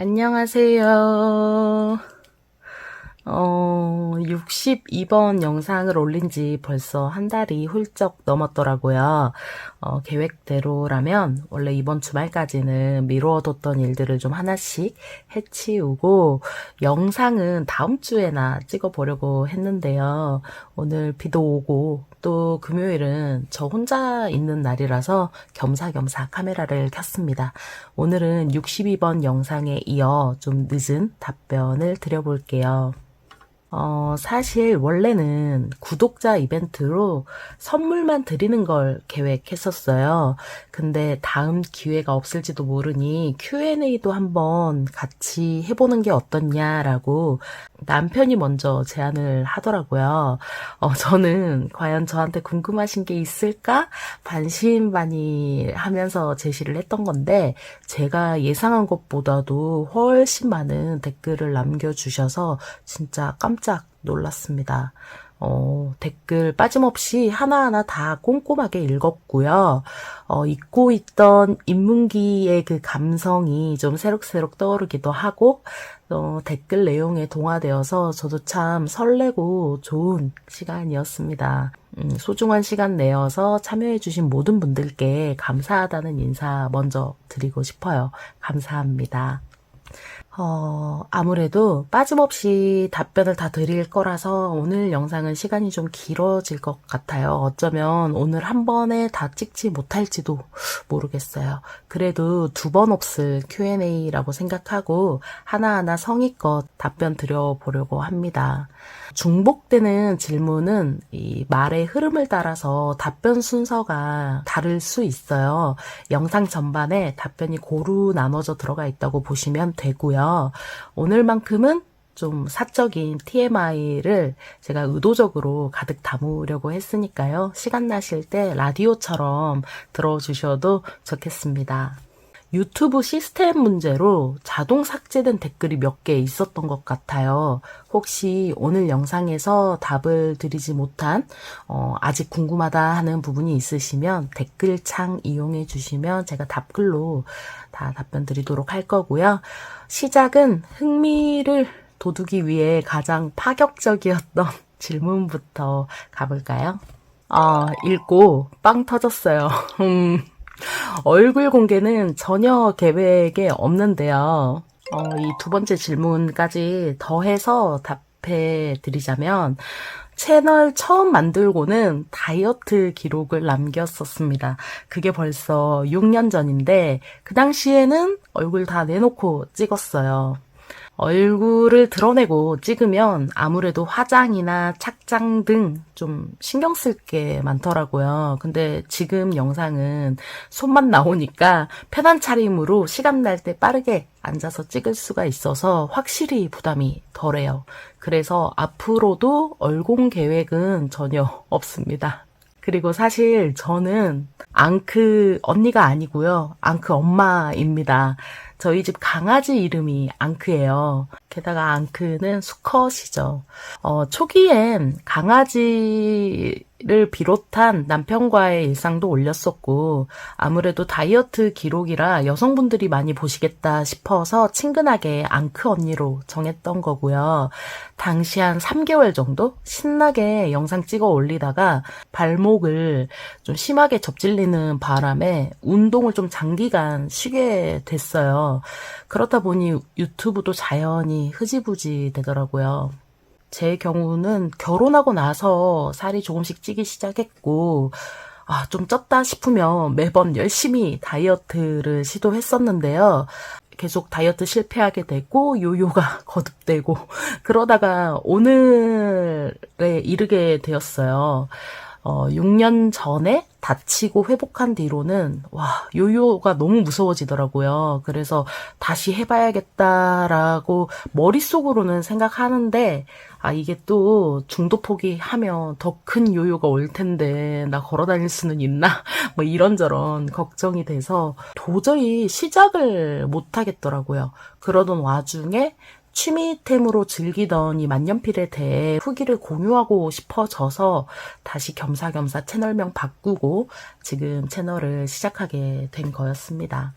안녕하세요. 62번 영상을 올린 지 벌써 한 달이 훌쩍 넘었더라고요. 계획대로라면 원래 이번 주말까지는 미루어뒀던 일들을 좀 하나씩 해치우고 영상은 다음 주에나 찍어보려고 했는데요. 오늘 비도 오고 또 금요일은 저 혼자 있는 날이라서 겸사겸사 카메라를 켰습니다. 오늘은 62번 영상에 이어 좀 늦은 답변을 드려볼게요. 사실 원래는 구독자 이벤트로 선물만 드리는 걸 계획했었어요. 근데 다음 기회가 없을지도 모르니 Q&A도 한번 같이 해보는 게 어떻냐라고 남편이 먼저 제안을 하더라고요. 저는 과연 저한테 궁금하신 게 있을까? 반신반의하면서 제시를 했던 건데 제가 예상한 것보다도 훨씬 많은 댓글을 남겨주셔서 진짜 깜짝 놀랐습니다. 댓글 빠짐없이 하나하나 다 꼼꼼하게 읽었고요. 잊고 있던 인문기의 그 감성이 좀 새록새록 떠오르기도 하고, 댓글 내용에 동화되어서 저도 참 설레고 좋은 시간이었습니다. 소중한 시간 내어서 참여해주신 모든 분들께 감사하다는 인사 먼저 드리고 싶어요. 감사합니다. 아무래도 빠짐없이 답변을 다 드릴 거라서 오늘 영상은 시간이 좀 길어질 것 같아요. 어쩌면 오늘 한 번에 다 찍지 못할지도 모르겠어요. 그래도 두 번 없을 Q&A라고 생각하고 하나하나 성의껏 답변 드려보려고 합니다. 중복되는 질문은 이 말의 흐름을 따라서 답변 순서가 다를 수 있어요. 영상 전반에 답변이 고루 나눠져 들어가 있다고 보시면 되고요. 오늘만큼은 좀 사적인 TMI를 제가 의도적으로 가득 담으려고 했으니까요. 시간 나실 때 라디오처럼 들어주셔도 좋겠습니다. 유튜브 시스템 문제로 자동 삭제된 댓글이 몇 개 있었던 것 같아요. 혹시 오늘 영상에서 답을 드리지 못한 아직 궁금하다 하는 부분이 있으시면 댓글창 이용해 주시면 제가 답글로 다 답변 드리도록 할 거고요. 시작은 흥미를 돋우기 위해 가장 파격적이었던 질문부터 가볼까요? 읽고 빵 터졌어요. 얼굴 공개는 전혀 계획에 없는데요. 이 두 번째 질문까지 더해서 답해 드리자면 채널 처음 만들고는 다이어트 기록을 남겼었습니다. 그게 벌써 6년 전인데 그 당시에는 얼굴 다 내놓고 찍었어요. 얼굴을 드러내고 찍으면 아무래도 화장이나 착장 등 좀 신경 쓸 게 많더라고요. 근데 지금 영상은 손만 나오니까 편한 차림으로 시간 날 때 빠르게 앉아서 찍을 수가 있어서 확실히 부담이 덜해요. 그래서 앞으로도 얼공 계획은 전혀 없습니다. 그리고 사실 저는 앙크 언니가 아니고요. 앙크 엄마입니다. 저희 집 강아지 이름이 앙크예요. 게다가 앙크는 수컷이죠. 초기엔 강아지를 비롯한 남편과의 일상도 올렸었고 아무래도 다이어트 기록이라 여성분들이 많이 보시겠다 싶어서 친근하게 앙크 언니로 정했던 거고요. 당시 한 3개월 정도 신나게 영상 찍어 올리다가 발목을 좀 심하게 접질리는 바람에 운동을 좀 장기간 쉬게 됐어요. 그렇다 보니 유튜브도 자연히 흐지부지 되더라고요. 제 경우는 결혼하고 나서 살이 조금씩 찌기 시작했고 좀 쪘다 싶으면 매번 열심히 다이어트를 시도했었는데요. 계속 다이어트 실패하게 되고 요요가 거듭되고 그러다가 오늘에 이르게 되었어요. 6년 전에 다치고 회복한 뒤로는 요요가 너무 무서워지더라고요. 그래서 다시 해봐야겠다라고 머릿속으로는 생각하는데 이게 또 중도 포기하면 더 큰 요요가 올 텐데 나 걸어 다닐 수는 있나? 뭐 이런저런 걱정이 돼서 도저히 시작을 못 하겠더라고요. 그러던 와중에 취미템으로 즐기던 이 만년필에 대해 후기를 공유하고 싶어져서 다시 겸사겸사 채널명 바꾸고 지금 채널을 시작하게 된 거였습니다.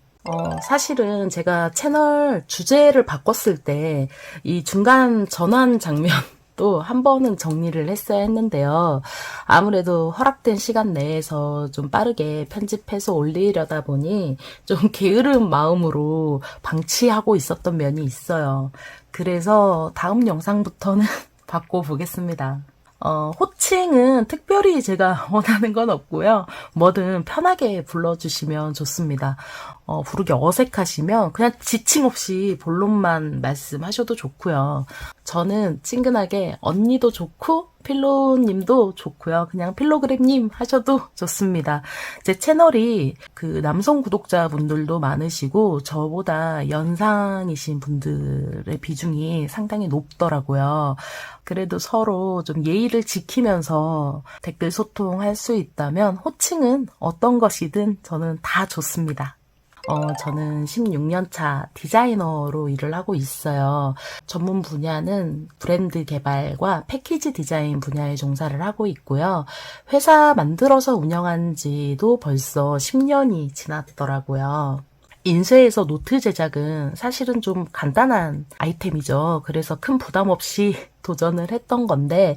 사실은 제가 채널 주제를 바꿨을 때 이 중간 전환 장면도 한 번은 정리를 했어야 했는데요. 아무래도 허락된 시간 내에서 좀 빠르게 편집해서 올리려다 보니 좀 게으른 마음으로 방치하고 있었던 면이 있어요. 그래서 다음 영상부터는 바꿔보겠습니다. 호칭은 특별히 제가 원하는 건 없고요. 뭐든 편하게 불러주시면 좋습니다. 부르기 어색하시면 그냥 지칭 없이 본론만 말씀하셔도 좋고요. 저는 친근하게 언니도 좋고 필로님도 좋고요. 그냥 필로그램님 하셔도 좋습니다. 제 채널이 그 남성 구독자분들도 많으시고 저보다 연상이신 분들의 비중이 상당히 높더라고요. 그래도 서로 좀 예의를 지키면서 댓글 소통할 수 있다면 호칭은 어떤 것이든 저는 다 좋습니다. 저는 16년 차 디자이너로 일을 하고 있어요. 전문 분야는 브랜드 개발과 패키지 디자인 분야에 종사를 하고 있고요. 회사 만들어서 운영한 지도 벌써 10년이 지났더라고요. 인쇄에서 노트 제작은 사실은 좀 간단한 아이템이죠. 그래서 큰 부담 없이 도전을 했던 건데,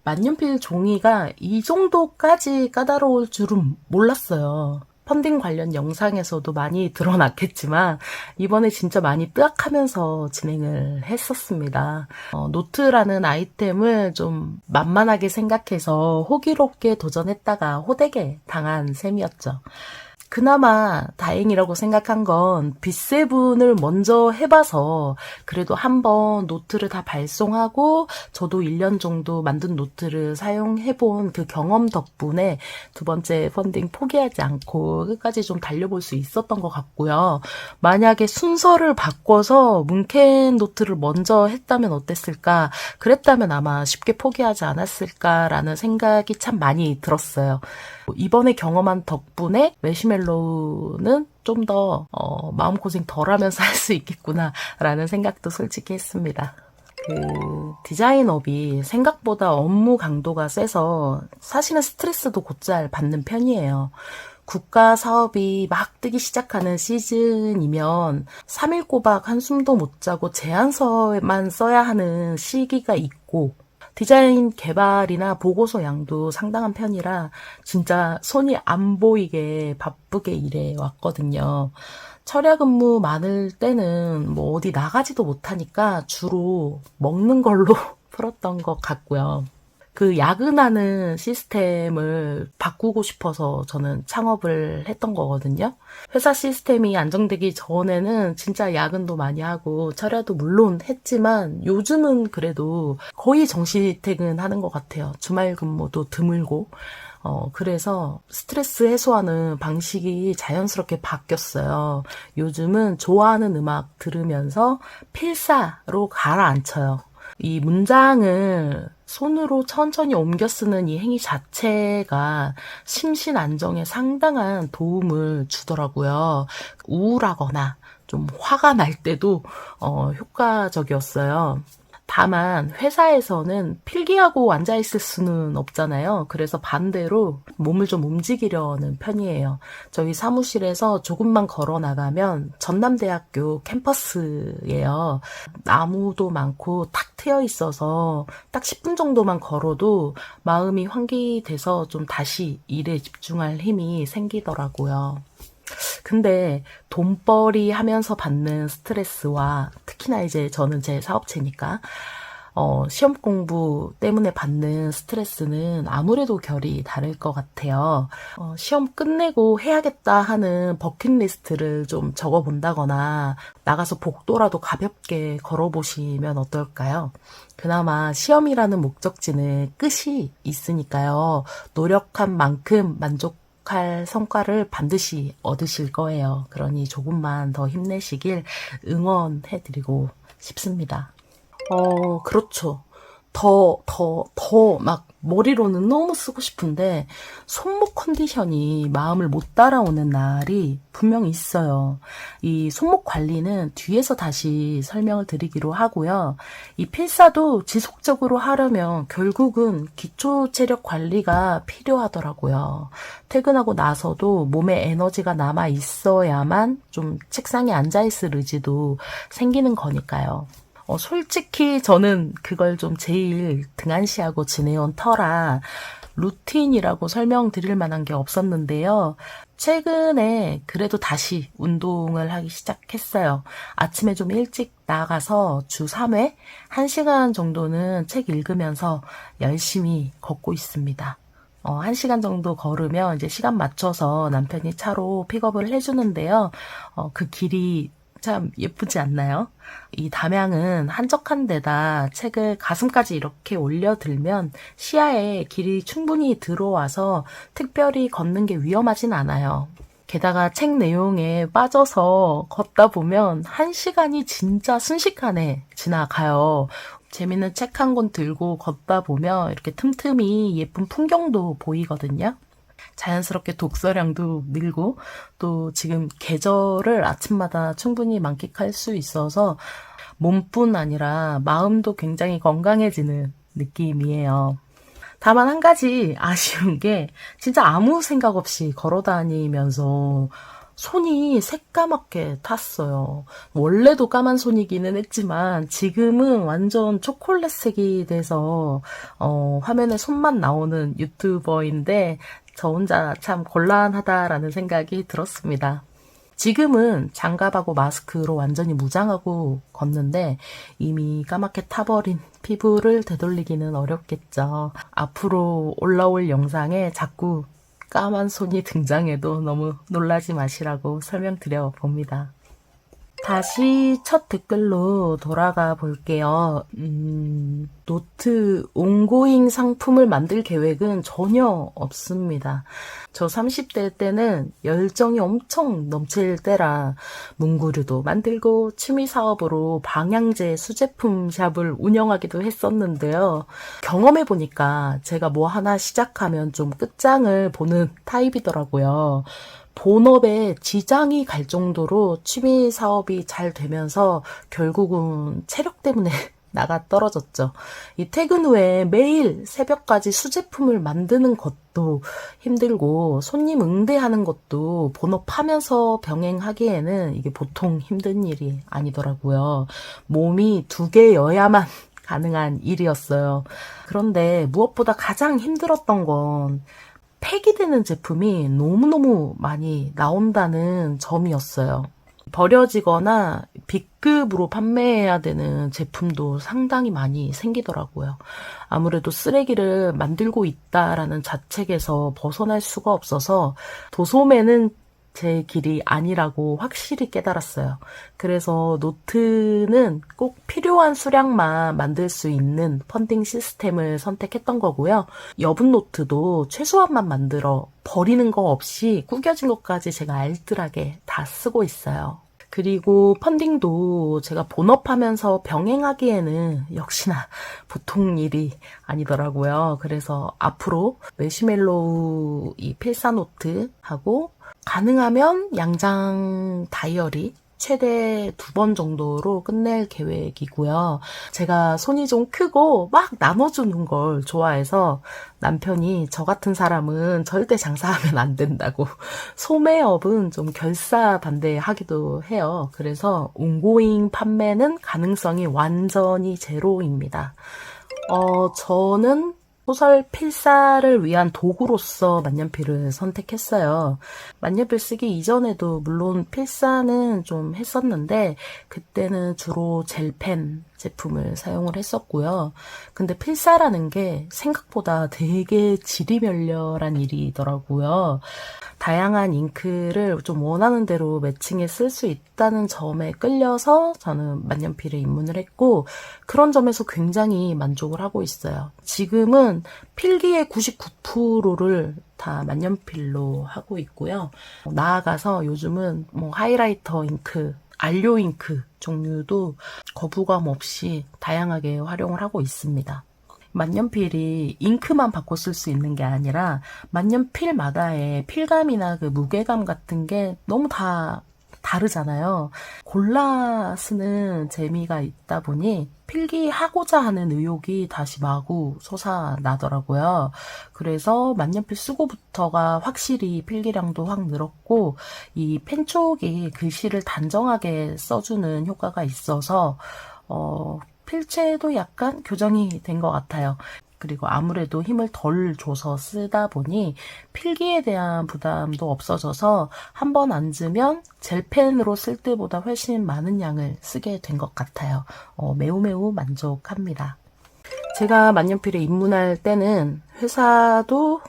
만년필 종이가 이 정도까지 까다로울 줄은 몰랐어요. 펀딩 관련 영상에서도 많이 드러났겠지만 이번에 진짜 많이 뜨악하면서 진행을 했었습니다. 노트라는 아이템을 좀 만만하게 생각해서 호기롭게 도전했다가 호되게 당한 셈이었죠. 그나마 다행이라고 생각한 건 빗세븐을 먼저 해봐서 그래도 한번 노트를 다 발송하고 저도 1년 정도 만든 노트를 사용해본 그 경험 덕분에 두 번째 펀딩 포기하지 않고 끝까지 좀 달려볼 수 있었던 것 같고요. 만약에 순서를 바꿔서 문캔 노트를 먼저 했다면 어땠을까? 그랬다면 아마 쉽게 포기하지 않았을까라는 생각이 참 많이 들었어요. 이번에 경험한 덕분에 매시멜로우는 좀 더 마음고생 덜하면서 할 수 있겠구나라는 생각도 솔직히 했습니다. 디자인업이 생각보다 업무 강도가 세서 사실은 스트레스도 곧잘 받는 편이에요. 국가 사업이 막 뜨기 시작하는 시즌이면 3일 꼬박 한숨도 못 자고 제안서만 써야 하는 시기가 있고 디자인 개발이나 보고서 양도 상당한 편이라 진짜 손이 안 보이게 바쁘게 일해 왔거든요. 철야 근무 많을 때는 뭐 어디 나가지도 못하니까 주로 먹는 걸로 풀었던 것 같고요. 그 야근하는 시스템을 바꾸고 싶어서 저는 창업을 했던 거거든요. 회사 시스템이 안정되기 전에는 진짜 야근도 많이 하고 철야도 물론 했지만 요즘은 그래도 거의 정시 퇴근하는 것 같아요. 주말 근무도 드물고. 그래서 스트레스 해소하는 방식이 자연스럽게 바뀌었어요. 요즘은 좋아하는 음악 들으면서 필사로 가라앉혀요. 이 문장을 손으로 천천히 옮겨 쓰는 이 행위 자체가 심신 안정에 상당한 도움을 주더라고요. 우울하거나 좀 화가 날 때도 효과적이었어요. 다만 회사에서는 필기하고 앉아있을 수는 없잖아요. 그래서 반대로 몸을 좀 움직이려는 편이에요. 저희 사무실에서 조금만 걸어 나가면 전남대학교 캠퍼스예요. 나무도 많고 탁 트여 있어서 딱 10분 정도만 걸어도 마음이 환기돼서 좀 다시 일에 집중할 힘이 생기더라고요. 근데 돈벌이 하면서 받는 스트레스와 특히나 이제 저는 제 사업체니까 시험 공부 때문에 받는 스트레스는 아무래도 결이 다를 것 같아요. 시험 끝내고 해야겠다 하는 버킷리스트를 좀 적어본다거나 나가서 복도라도 가볍게 걸어보시면 어떨까요? 그나마 시험이라는 목적지는 끝이 있으니까요. 노력한 만큼 할 성과를 반드시 얻으실 거예요. 그러니 조금만 더 힘내시길 응원해드리고 싶습니다. 그렇죠. 막 머리로는 너무 쓰고 싶은데 손목 컨디션이 마음을 못 따라오는 날이 분명히 있어요. 이 손목 관리는 뒤에서 다시 설명을 드리기로 하고요. 이 필사도 지속적으로 하려면 결국은 기초 체력 관리가 필요하더라고요. 퇴근하고 나서도 몸에 에너지가 남아 있어야만 좀 책상에 앉아있을 의지도 생기는 거니까요. 솔직히 저는 그걸 좀 제일 등한시하고 지내온 터라 루틴이라고 설명드릴 만한 게 없었는데요. 최근에 그래도 다시 운동을 하기 시작했어요. 아침에 좀 일찍 나가서 주 3회, 1시간 정도는 책 읽으면서 열심히 걷고 있습니다. 1시간 정도 걸으면 이제 시간 맞춰서 남편이 차로 픽업을 해주는데요. 그 길이 참 예쁘지 않나요? 이 담양은 한적한 데다 책을 가슴까지 이렇게 올려들면 시야에 길이 충분히 들어와서 특별히 걷는 게 위험하진 않아요. 게다가 책 내용에 빠져서 걷다 보면 1시간이 진짜 순식간에 지나가요. 재밌는 책 한 권 들고 걷다 보면 이렇게 틈틈이 예쁜 풍경도 보이거든요. 자연스럽게 독서량도 늘고 또 지금 계절을 아침마다 충분히 만끽할 수 있어서 몸뿐 아니라 마음도 굉장히 건강해지는 느낌이에요. 다만 한 가지 아쉬운 게 진짜 아무 생각 없이 걸어 다니면서 손이 새까맣게 탔어요. 원래도 까만 손이기는 했지만 지금은 완전 초콜릿색이 돼서 화면에 손만 나오는 유튜버인데 저 혼자 참 곤란하다라는 생각이 들었습니다. 지금은 장갑하고 마스크로 완전히 무장하고 걷는데 이미 까맣게 타버린 피부를 되돌리기는 어렵겠죠. 앞으로 올라올 영상에 자꾸 까만 손이 등장해도 너무 놀라지 마시라고 설명드려 봅니다. 다시 첫 댓글로 돌아가 볼게요. 노트 온고잉 상품을 만들 계획은 전혀 없습니다. 저 30대 때는 열정이 엄청 넘칠 때라 문구류도 만들고 취미 사업으로 방향제 수제품 샵을 운영하기도 했었는데요. 경험해 보니까 제가 뭐 하나 시작하면 좀 끝장을 보는 타입이더라고요. 본업에 지장이 갈 정도로 취미 사업이 잘 되면서 결국은 체력 때문에 나가 떨어졌죠. 이 퇴근 후에 매일 새벽까지 수제품을 만드는 것도 힘들고 손님 응대하는 것도 본업하면서 병행하기에는 이게 보통 힘든 일이 아니더라고요. 몸이 2개여야만 가능한 일이었어요. 그런데 무엇보다 가장 힘들었던 건 폐기되는 제품이 너무너무 많이 나온다는 점이었어요. 버려지거나 B급으로 판매해야 되는 제품도 상당히 많이 생기더라고요. 아무래도 쓰레기를 만들고 있다라는 자책에서 벗어날 수가 없어서 도소매는 제 길이 아니라고 확실히 깨달았어요. 그래서 노트는 꼭 필요한 수량만 만들 수 있는 펀딩 시스템을 선택했던 거고요. 여분 노트도 최소한만 만들어 버리는 거 없이 구겨진 것까지 제가 알뜰하게 다 쓰고 있어요. 그리고 펀딩도 제가 본업하면서 병행하기에는 역시나 보통 일이 아니더라고요. 그래서 앞으로 매시멜로우 이 필사노트하고 가능하면 양장 다이어리 최대 2번 정도로 끝낼 계획이고요. 제가 손이 좀 크고 막 나눠주는 걸 좋아해서 남편이 저 같은 사람은 절대 장사하면 안 된다고 소매업은 좀 결사반대하기도 해요. 그래서 온고잉 판매는 가능성이 완전히 제로입니다. 저는 소설 필사를 위한 도구로서 만년필을 선택했어요. 만년필 쓰기 이전에도 물론 필사는 좀 했었는데 그때는 주로 젤펜 제품을 사용을 했었고요. 근데 필사라는 게 생각보다 되게 지리멸렬한 일이더라고요. 다양한 잉크를 좀 원하는 대로 매칭해 쓸 수 있다는 점에 끌려서 저는 만년필에 입문을 했고 그런 점에서 굉장히 만족을 하고 있어요. 지금은 필기의 99%를 다 만년필로 하고 있고요. 나아가서 요즘은 뭐 하이라이터 잉크, 안료 잉크 종류도 거부감 없이 다양하게 활용을 하고 있습니다. 만년필이 잉크만 바꿔 쓸 수 있는 게 아니라 만년필마다의 필감이나 그 무게감 같은 게 너무 다 다르잖아요. 골라 쓰는 재미가 있다 보니 필기하고자 하는 의욕이 다시 마구 솟아나더라고요. 그래서 만년필 쓰고부터가 확실히 필기량도 확 늘었고, 이 펜촉이 글씨를 단정하게 써주는 효과가 있어서 필체도 약간 교정이 된 것 같아요. 그리고 아무래도 힘을 덜 줘서 쓰다 보니 필기에 대한 부담도 없어져서 한 번 앉으면 젤펜으로 쓸 때보다 훨씬 많은 양을 쓰게 된 것 같아요. 매우 매우 만족합니다. 제가 만년필에 입문할 때는 회사도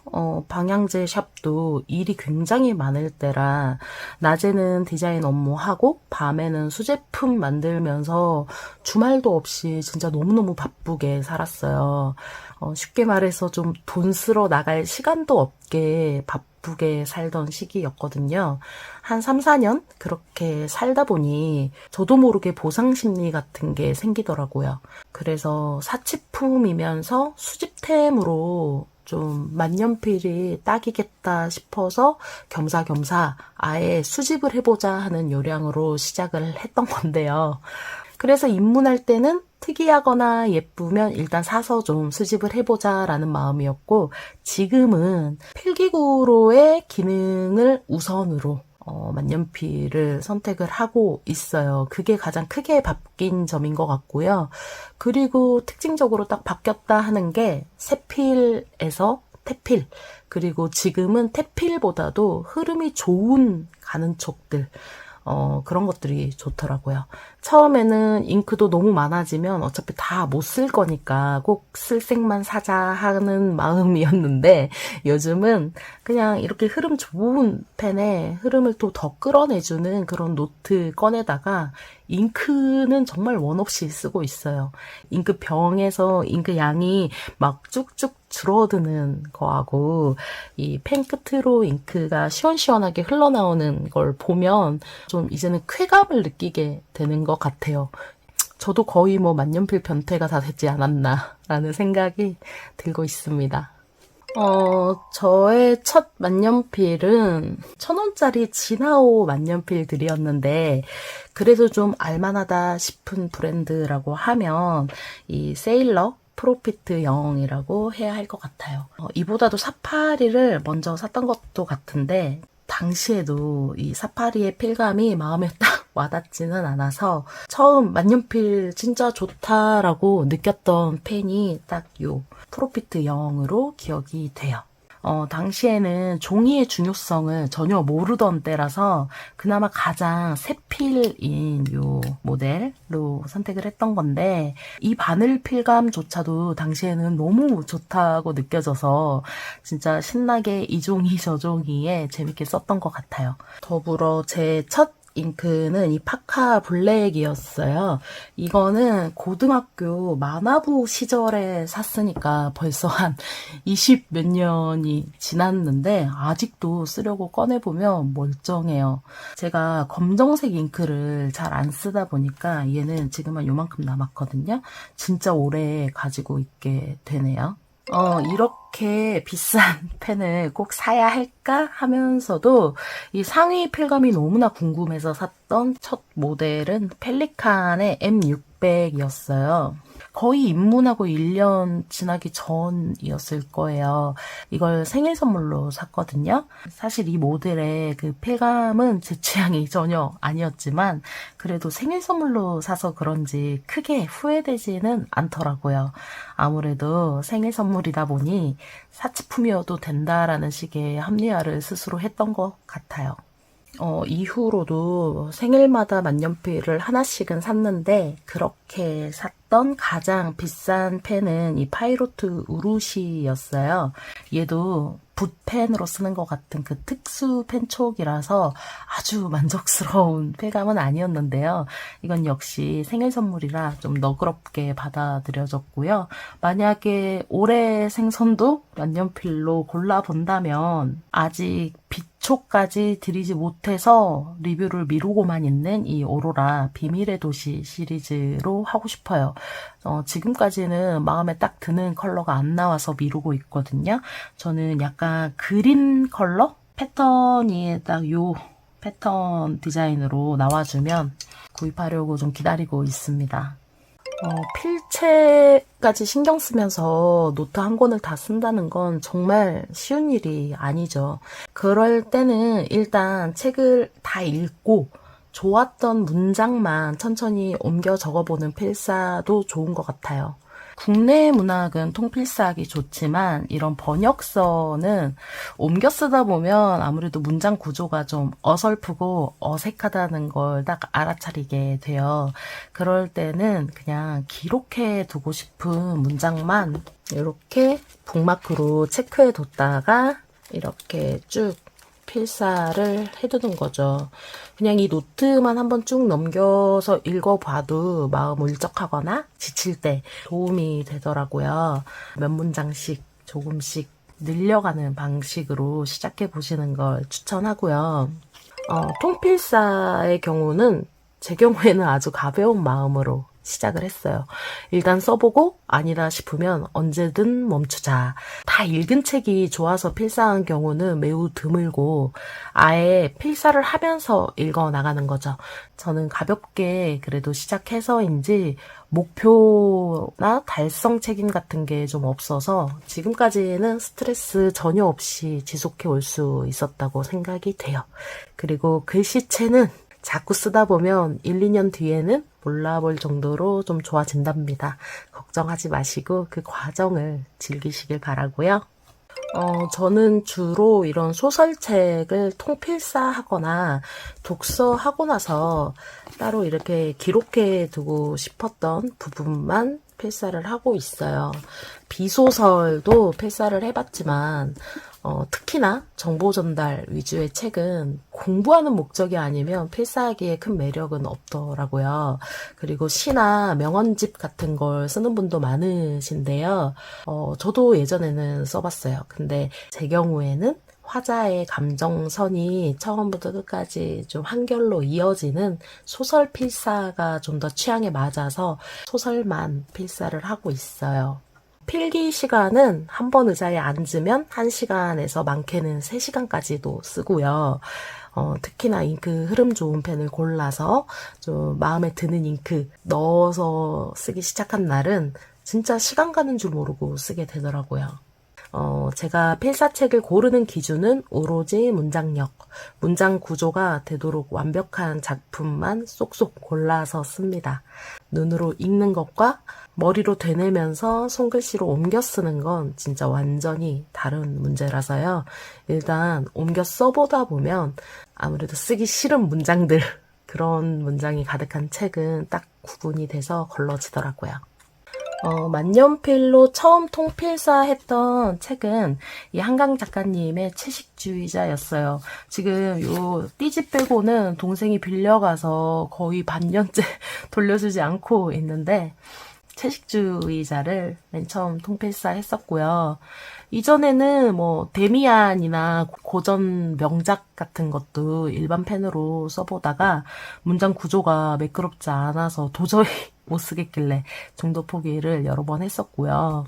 방향제 샵도 일이 굉장히 많을 때라 낮에는 디자인 업무하고 밤에는 수제품 만들면서 주말도 없이 진짜 너무너무 바쁘게 살았어요. 쉽게 말해서 좀 돈 쓰러 나갈 시간도 없게 바쁘게 살던 시기였거든요. 한 3, 4년 그렇게 살다 보니 저도 모르게 보상 심리 같은 게 생기더라고요. 그래서 사치품이면서 수집템으로 좀 만년필이 딱이겠다 싶어서 겸사겸사 아예 수집을 해보자 하는 요량으로 시작을 했던 건데요. 그래서 입문할 때는 특이하거나 예쁘면 일단 사서 좀 수집을 해보자 라는 마음이었고, 지금은 필기구로의 기능을 우선으로 만년필을 선택을 하고 있어요. 그게 가장 크게 바뀐 점인 것 같고요. 그리고 특징적으로 딱 바뀌었다 하는 게 세필에서 태필, 그리고 지금은 태필보다도 흐름이 좋은 가는 촉들, 그런 것들이 좋더라고요. 처음에는 잉크도 너무 많아지면 어차피 다 못 쓸 거니까 꼭 쓸색만 사자 하는 마음이었는데, 요즘은 그냥 이렇게 흐름 좋은 펜에 흐름을 또 더 끌어내주는 그런 노트 꺼내다가 잉크는 정말 원 없이 쓰고 있어요. 잉크 병에서 잉크 양이 막 쭉쭉 줄어드는 거하고 이 펜 끝으로 잉크가 시원시원하게 흘러나오는 걸 보면 좀 이제는 쾌감을 느끼게 되는 것 같아요. 저도 거의 뭐 만년필 변태가 다 됐지 않았나라는 생각이 들고 있습니다. 저의 첫 만년필은 1,000원짜리 진하오 만년필들이었는데, 그래도 좀 알만하다 싶은 브랜드라고 하면 이 세일러 프로피트 0이라고 해야 할 것 같아요. 이보다도 사파리를 먼저 샀던 것도 같은데, 당시에도 이 사파리의 필감이 마음에 딱 와닿지는 않아서 처음 만년필 진짜 좋다라고 느꼈던 펜이 딱 요 프로피트 0으로 기억이 돼요. 당시에는 종이의 중요성을 전혀 모르던 때라서 그나마 가장 새필인 요 모델로 선택을 했던 건데, 이 바늘 필감조차도 당시에는 너무 좋다고 느껴져서 진짜 신나게 이종이 저종이에 재밌게 썼던 것 같아요. 더불어 제 첫 잉크는 이 파카 블랙이었어요. 이거는 고등학교 만화부 시절에 샀으니까 벌써 한 20 몇 년이 지났는데 아직도 쓰려고 꺼내보면 멀쩡해요. 제가 검정색 잉크를 잘 안 쓰다 보니까 얘는 지금은 요만큼 남았거든요. 진짜 오래 가지고 있게 되네요. 이렇게 비싼 펜을 꼭 사야 할까 하면서도 이 상위 필감이 너무나 궁금해서 샀던 첫 모델은 펠리칸의 M600이었어요. 거의 입문하고 1년 지나기 전이었을 거예요. 이걸 생일 선물로 샀거든요. 사실 이 모델의 그 필감은 제 취향이 전혀 아니었지만 그래도 생일 선물로 사서 그런지 크게 후회되지는 않더라고요. 아무래도 생일 선물이다 보니 사치품이어도 된다라는 식의 합리화를 스스로 했던 것 같아요. 이후로도 생일마다 만년필을 하나씩은 샀는데, 그렇게 샀던 가장 비싼 펜은 이 파이로트 우루시였어요. 얘도 붓펜으로 쓰는 것 같은 그 특수 펜촉이라서 아주 만족스러운 쾌감은 아니었는데요. 이건 역시 생일 선물이라 좀 너그럽게 받아들여졌고요. 만약에 올해 생선도 만년필로 골라본다면 아직 빛 기초까지 들이지 못해서 리뷰를 미루고만 있는 이 오로라 비밀의 도시 시리즈로 하고 싶어요. 지금까지는 마음에 딱 드는 컬러가 안 나와서 미루고 있거든요. 저는 약간 그린 컬러? 패턴이 딱 요 패턴 디자인으로 나와주면 구입하려고 좀 기다리고 있습니다. 필체까지 신경 쓰면서 노트 한 권을 다 쓴다는 건 정말 쉬운 일이 아니죠. 그럴 때는 일단 책을 다 읽고 좋았던 문장만 천천히 옮겨 적어보는 필사도 좋은 것 같아요. 국내 문학은 통필사하기 좋지만 이런 번역서는 옮겨 쓰다 보면 아무래도 문장 구조가 좀 어설프고 어색하다는 걸 딱 알아차리게 돼요. 그럴 때는 그냥 기록해 두고 싶은 문장만 이렇게 북마크로 체크해 뒀다가 이렇게 쭉 필사를 해두는 거죠. 그냥 이 노트만 한번 쭉 넘겨서 읽어봐도 마음 울적하거나 지칠 때 도움이 되더라고요. 몇 문장씩 조금씩 늘려가는 방식으로 시작해 보시는 걸 추천하고요. 통필사의 경우는 제 경우에는 아주 가벼운 마음으로 시작을 했어요. 일단 써보고 아니다 싶으면 언제든 멈추자. 다 읽은 책이 좋아서 필사한 경우는 매우 드물고 아예 필사를 하면서 읽어 나가는 거죠. 저는 가볍게 그래도 시작해서인지 목표나 달성 책임 같은 게 좀 없어서 지금까지는 스트레스 전혀 없이 지속해 올 수 있었다고 생각이 돼요. 그리고 글씨체는 자꾸 쓰다 보면 1, 2년 뒤에는 몰라볼 정도로 좀 좋아진답니다. 걱정하지 마시고 그 과정을 즐기시길 바라고요. 저는 주로 이런 소설책을 통필사하거나 독서하고 나서 따로 이렇게 기록해 두고 싶었던 부분만 필사를 하고 있어요. 비소설도 필사를 해봤지만 특히나 정보 전달 위주의 책은 공부하는 목적이 아니면 필사하기에 큰 매력은 없더라고요. 그리고 시나 명언집 같은 걸 쓰는 분도 많으신데요. 저도 예전에는 써봤어요. 근데 제 경우에는 화자의 감정선이 처음부터 끝까지 좀 한결로 이어지는 소설 필사가 좀 더 취향에 맞아서 소설만 필사를 하고 있어요. 필기 시간은 한 번 의자에 앉으면 1시간에서 많게는 3시간까지도 쓰고요. 특히나 잉크 흐름 좋은 펜을 골라서 좀 마음에 드는 잉크 넣어서 쓰기 시작한 날은 진짜 시간 가는 줄 모르고 쓰게 되더라고요. 제가 필사책을 고르는 기준은 오로지 문장력, 문장 구조가 되도록 완벽한 작품만 쏙쏙 골라서 씁니다. 눈으로 읽는 것과 머리로 되뇌면서 손글씨로 옮겨 쓰는 건 진짜 완전히 다른 문제라서요. 일단 옮겨 써보다 보면 아무래도 쓰기 싫은 문장들, 그런 문장이 가득한 책은 딱 구분이 돼서 걸러지더라고요. 만년필로 처음 통필사했던 책은 이 한강 작가님의 채식주의자였어요. 지금 요 띠지 빼고는 동생이 빌려가서 거의 반년째 돌려주지 않고 있는데 채식주의자를 맨 처음 통필사 했었고요. 이전에는 뭐 데미안이나 고전 명작 같은 것도 일반 펜으로 써보다가 문장 구조가 매끄럽지 않아서 도저히 못 쓰겠길래 중도 포기를 여러 번 했었고요.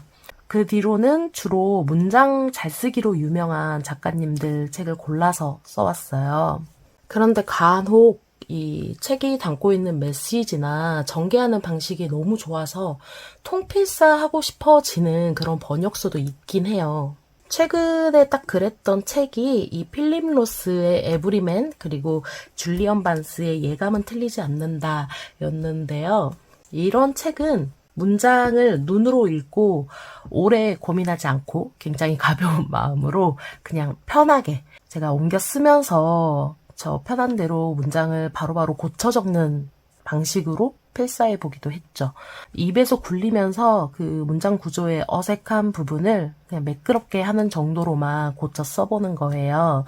그 뒤로는 주로 문장 잘 쓰기로 유명한 작가님들 책을 골라서 써왔어요. 그런데 간혹 이 책이 담고 있는 메시지나 전개하는 방식이 너무 좋아서 통필사하고 싶어지는 그런 번역서도 있긴 해요. 최근에 딱 그랬던 책이 이 필립 로스의 에브리맨 그리고 줄리언 반스의 예감은 틀리지 않는다 였는데요. 이런 책은 문장을 눈으로 읽고 오래 고민하지 않고 굉장히 가벼운 마음으로 그냥 편하게 제가 옮겨 쓰면서 저 편한 대로 문장을 바로바로 고쳐 적는 방식으로 필사해 보기도 했죠. 입에서 굴리면서 그 문장 구조의 어색한 부분을 그냥 매끄럽게 하는 정도로만 고쳐 써보는 거예요.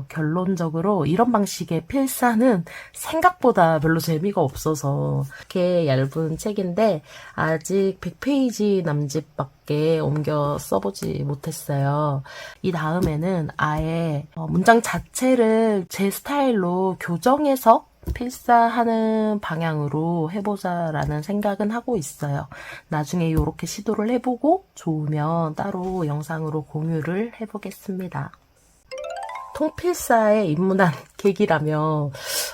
결론적으로 이런 방식의 필사는 생각보다 별로 재미가 없어서 이렇게 얇은 책인데 아직 100페이지 남짓밖에 옮겨 써보지 못했어요. 이 다음에는 아예 문장 자체를 제 스타일로 교정해서 필사하는 방향으로 해보자라는 생각은 하고 있어요. 나중에 이렇게 시도를 해보고 좋으면 따로 영상으로 공유를 해보겠습니다. 통필사에 입문한 계기라면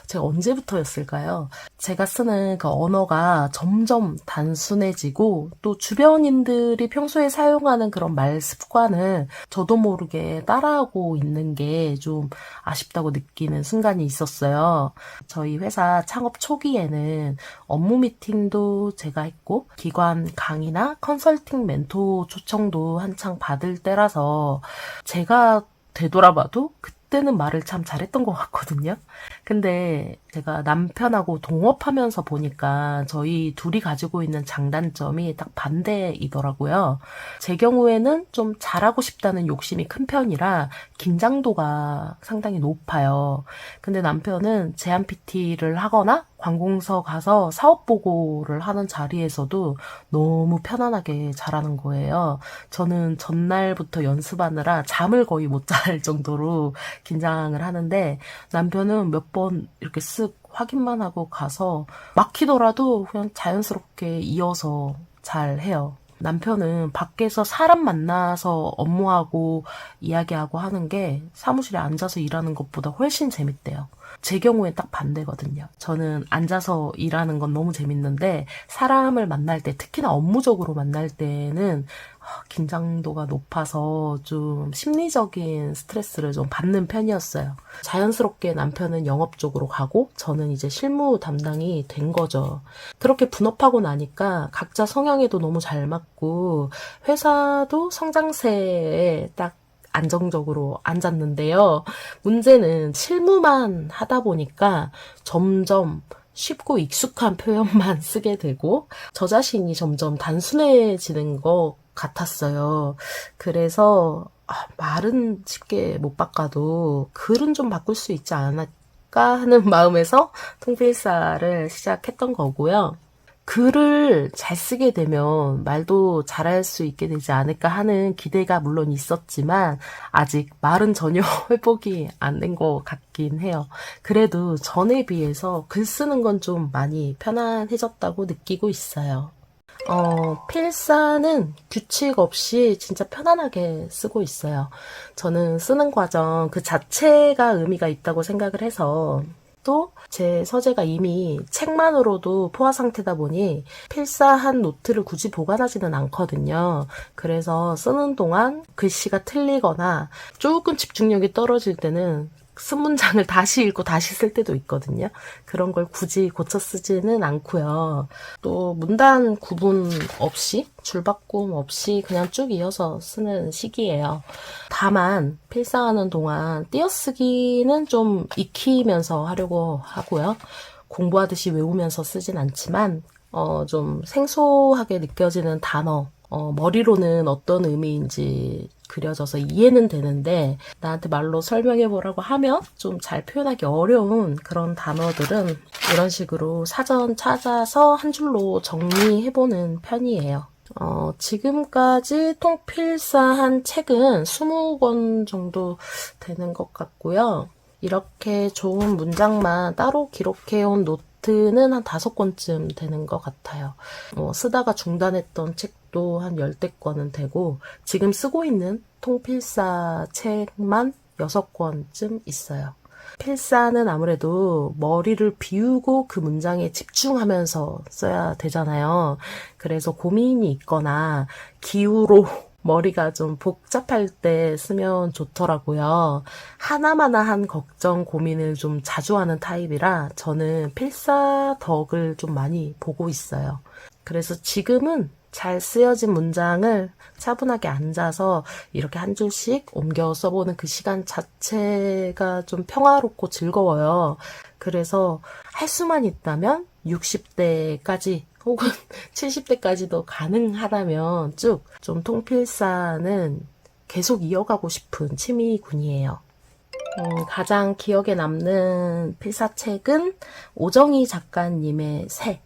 제가 언제부터였을까요? 제가 쓰는 그 언어가 점점 단순해지고 또 주변인들이 평소에 사용하는 그런 말 습관을 저도 모르게 따라하고 있는 게 좀 아쉽다고 느끼는 순간이 있었어요. 저희 회사 창업 초기에는 업무 미팅도 제가 했고 기관 강의나 컨설팅 멘토 초청도 한창 받을 때라서 제가 되돌아봐도 그때는 말을 참 잘했던 것 같거든요. 근데 제가 남편하고 동업하면서 보니까 저희 둘이 가지고 있는 장단점이 딱 반대이더라고요. 제 경우에는 좀 잘하고 싶다는 욕심이 큰 편이라 긴장도가 상당히 높아요. 근데 남편은 제안 PT를 하거나 관공서 가서 사업 보고를 하는 자리에서도 너무 편안하게 잘하는 거예요. 저는 전날부터 연습하느라 잠을 거의 못 잘 정도로 긴장을 하는데 남편은 몇 번 이렇게 쓱 확인만 하고 가서 막히더라도 그냥 자연스럽게 이어서 잘 해요. 남편은 밖에서 사람 만나서 업무하고 이야기하고 하는 게 사무실에 앉아서 일하는 것보다 훨씬 재밌대요. 제 경우엔 딱 반대거든요. 저는 앉아서 일하는 건 너무 재밌는데 사람을 만날 때, 특히나 업무적으로 만날 때는 긴장도가 높아서 좀 심리적인 스트레스를 좀 받는 편이었어요. 자연스럽게 남편은 영업 쪽으로 가고 저는 이제 실무 담당이 된 거죠. 그렇게 분업하고 나니까 각자 성향에도 너무 잘 맞고 회사도 성장세에 딱 안정적으로 앉았는데요. 문제는 실무만 하다 보니까 점점 쉽고 익숙한 표현만 쓰게 되고 저 자신이 점점 단순해지는 것 같았어요. 그래서 말은 쉽게 못 바꿔도 글은 좀 바꿀 수 있지 않을까 하는 마음에서 통필사를 시작했던 거고요. 글을 잘 쓰게 되면 말도 잘할 수 있게 되지 않을까 하는 기대가 물론 있었지만 아직 말은 전혀 회복이 안 된 것 같긴 해요. 그래도 전에 비해서 글 쓰는 건 좀 많이 편안해졌다고 느끼고 있어요. 필사는 규칙 없이 진짜 편안하게 쓰고 있어요. 저는 쓰는 과정 그 자체가 의미가 있다고 생각을 해서 또 제 서재가 이미 책만으로도 포화 상태다 보니 필사한 노트를 굳이 보관하지는 않거든요. 그래서 쓰는 동안 글씨가 틀리거나 조금 집중력이 떨어질 때는 쓴 문장을 다시 읽고 다시 쓸 때도 있거든요. 그런 걸 굳이 고쳐 쓰지는 않고요. 또 문단 구분 없이 줄바꿈 없이 그냥 쭉 이어서 쓰는 식이에요. 다만 필사하는 동안 띄어쓰기는 좀 익히면서 하려고 하고요. 공부하듯이 외우면서 쓰진 않지만 좀 생소하게 느껴지는 단어 머리로는 어떤 의미인지 그려져서 이해는 되는데 나한테 말로 설명해보라고 하면 좀 잘 표현하기 어려운 그런 단어들은 이런 식으로 사전 찾아서 한 줄로 정리해보는 편이에요. 지금까지 통필사한 책은 20권 정도 되는 것 같고요. 이렇게 좋은 문장만 따로 기록해온 노트는 한 5권쯤 되는 것 같아요. 쓰다가 중단했던 책도 한 10대권은 되고 지금 쓰고 있는 통필사 책만 6권쯤 있어요. 필사는 아무래도 머리를 비우고 그 문장에 집중하면서 써야 되잖아요. 그래서 고민이 있거나 기후로 머리가 좀 복잡할 때 쓰면 좋더라고요. 하나마나한 걱정, 고민을 좀 자주 하는 타입이라 저는 필사 덕을 좀 많이 보고 있어요. 그래서 지금은 잘 쓰여진 문장을 차분하게 앉아서 이렇게 한 줄씩 옮겨 써보는 그 시간 자체가 좀 평화롭고 즐거워요. 그래서 할 수만 있다면 60대까지 혹은 70대까지도 가능하다면 쭉 좀 통필사는 계속 이어가고 싶은 취미군이에요. 가장 기억에 남는 필사책은 오정희 작가님의 새.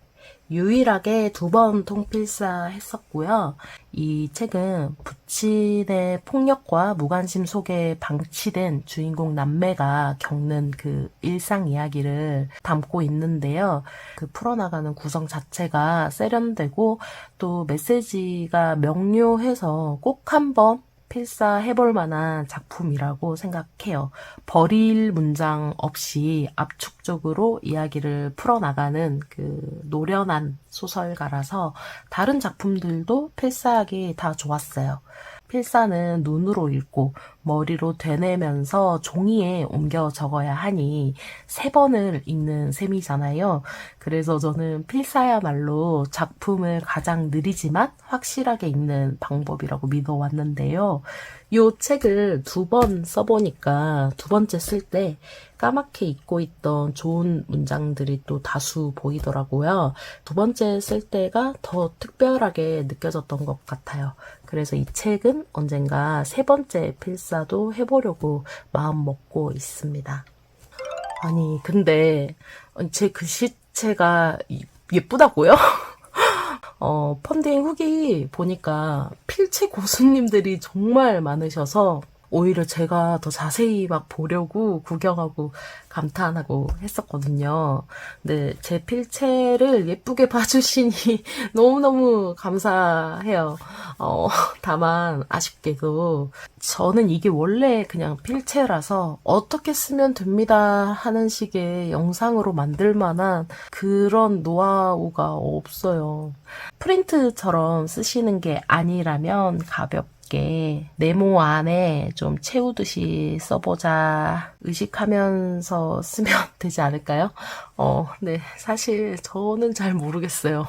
유일하게 2번 통필사 했었고요. 이 책은 부친의 폭력과 무관심 속에 방치된 주인공 남매가 겪는 그 일상 이야기를 담고 있는데요. 그 풀어나가는 구성 자체가 세련되고 또 메시지가 명료해서 꼭 한번 필사해볼 만한 작품이라고 생각해요. 버릴 문장 없이 압축적으로 이야기를 풀어나가는 그 노련한 소설가라서 다른 작품들도 필사하기 다 좋았어요. 필사는 눈으로 읽고 머리로 되뇌면서 종이에 옮겨 적어야 하니 3번을 읽는 셈이잖아요. 그래서 저는 필사야말로 작품을 가장 느리지만 확실하게 읽는 방법이라고 믿어왔는데요. 이 책을 2번 써보니까 2번째 쓸 때 까맣게 잊고 있던 좋은 문장들이 또 다수 보이더라고요. 2번째 쓸 때가 더 특별하게 느껴졌던 것 같아요. 그래서 이 책은 언젠가 3번째 필사도 해보려고 마음 먹고 있습니다. 아니, 근데 제 글씨체가 예쁘다고요? 펀딩 후기 보니까 필체 고수님들이 정말 많으셔서 오히려 제가 더 자세히 막 보려고 구경하고 감탄하고 했었거든요. 근데 제 필체를 예쁘게 봐주시니 너무너무 감사해요. 다만 아쉽게도 저는 이게 원래 그냥 필체라서 어떻게 쓰면 됩니다 하는 식의 영상으로 만들 만한 그런 노하우가 없어요. 프린트처럼 쓰시는 게 아니라면 가볍게 네모 안에 좀 채우듯이 써보자 의식하면서 쓰면 되지 않을까요? 네, 사실 저는 잘 모르겠어요.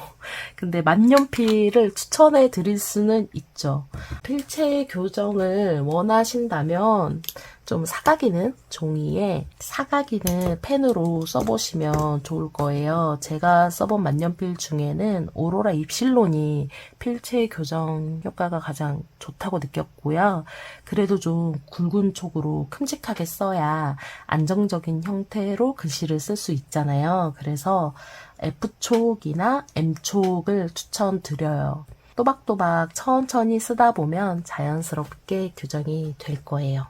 근데 만년필을 추천해 드릴 수는 있죠. 필체 교정을 원하신다면 좀 사각이는 종이에 사각이는 펜으로 써보시면 좋을 거예요. 제가 써본 만년필 중에는 오로라 입실론이 필체 교정 효과가 가장 좋다고 느꼈고요. 그래도 좀 굵은 촉으로 큼직하게 써야 안정적인 형태로 글씨를 쓸 수 있잖아요. 그래서 F촉이나 M촉을 추천드려요. 또박또박 천천히 쓰다 보면 자연스럽게 교정이 될 거예요.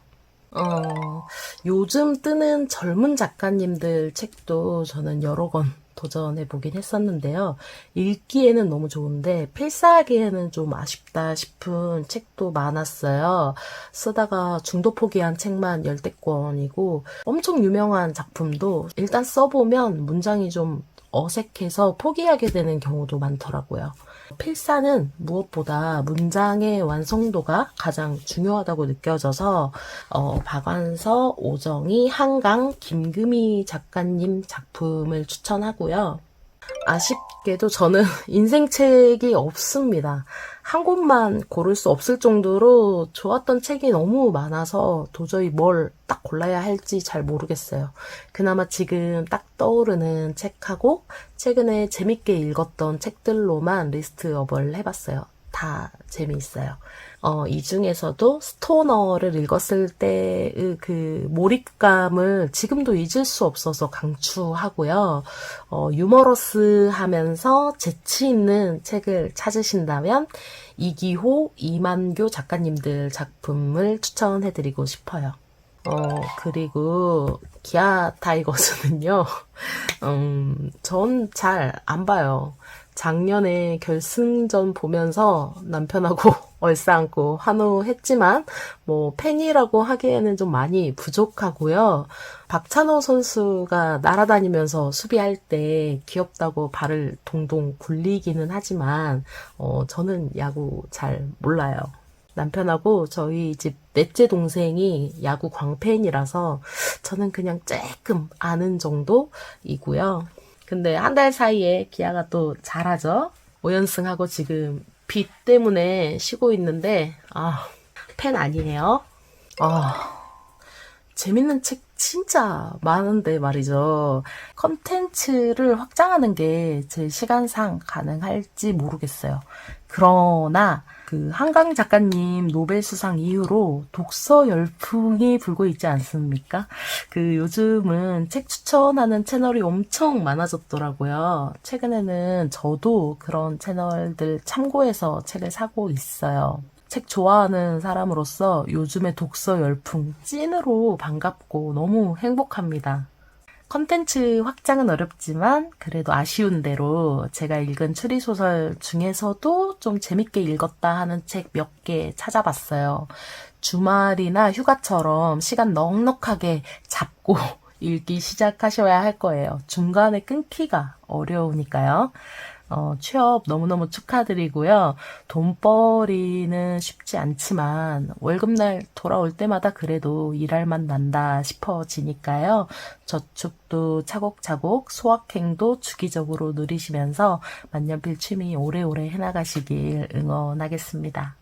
요즘 뜨는 젊은 작가님들 책도 저는 여러 권 도전해보긴 했었는데요. 읽기에는 너무 좋은데 필사하기에는 좀 아쉽다 싶은 책도 많았어요. 쓰다가 중도 포기한 책만 열대 권이고 엄청 유명한 작품도 일단 써보면 문장이 좀 어색해서 포기하게 되는 경우도 많더라고요. 필사는 무엇보다 문장의 완성도가 가장 중요하다고 느껴져서 박완서, 오정희, 한강, 김금희 작가님 작품을 추천하고요. 아쉽게도 저는 인생책이 없습니다. 한 권만 고를 수 없을 정도로 좋았던 책이 너무 많아서 도저히 뭘 딱 골라야 할지 잘 모르겠어요. 그나마 지금 딱 떠오르는 책하고 최근에 재밌게 읽었던 책들로만 리스트업을 해봤어요. 다 재미있어요. 이 중에서도 스토너를 읽었을 때의 그 몰입감을 지금도 잊을 수 없어서 강추하고요. 유머러스하면서 재치 있는 책을 찾으신다면 이기호, 이만교 작가님들 작품을 추천해드리고 싶어요. 그리고 기아 타이거즈는요, 전 잘 안 봐요. 작년에 결승전 보면서 남편하고 얼싸안고 환호했지만 뭐 팬이라고 하기에는 좀 많이 부족하고요. 박찬호 선수가 날아다니면서 수비할 때 귀엽다고 발을 동동 굴리기는 하지만 저는 야구 잘 몰라요. 남편하고 저희 집 넷째 동생이 야구 광팬이라서 저는 그냥 조금 아는 정도이고요. 근데 한 달 사이에 기아가 또 잘하죠. 5연승하고 지금 비 때문에 쉬고 있는데, 펜 아니에요. 재밌는 책 진짜 많은데 말이죠. 컨텐츠를 확장하는 게 제 시간상 가능할지 모르겠어요. 그러나 그 한강 작가님 노벨 수상 이후로 독서 열풍이 불고 있지 않습니까? 그 요즘은 책 추천하는 채널이 엄청 많아졌더라고요. 최근에는 저도 그런 채널들 참고해서 책을 사고 있어요. 책 좋아하는 사람으로서 요즘의 독서 열풍 찐으로 반갑고 너무 행복합니다. 컨텐츠 확장은 어렵지만 그래도 아쉬운 대로 제가 읽은 추리소설 중에서도 좀 재밌게 읽었다 하는 책 몇 개 찾아봤어요. 주말이나 휴가처럼 시간 넉넉하게 잡고 읽기 시작하셔야 할 거예요. 중간에 끊기가 어려우니까요. 취업 너무너무 축하드리고요. 돈벌이는 쉽지 않지만 월급날 돌아올 때마다 그래도 일할 맛 난다 싶어지니까요. 저축도 차곡차곡 소확행도 주기적으로 누리시면서 만년필 취미 오래오래 해나가시길 응원하겠습니다.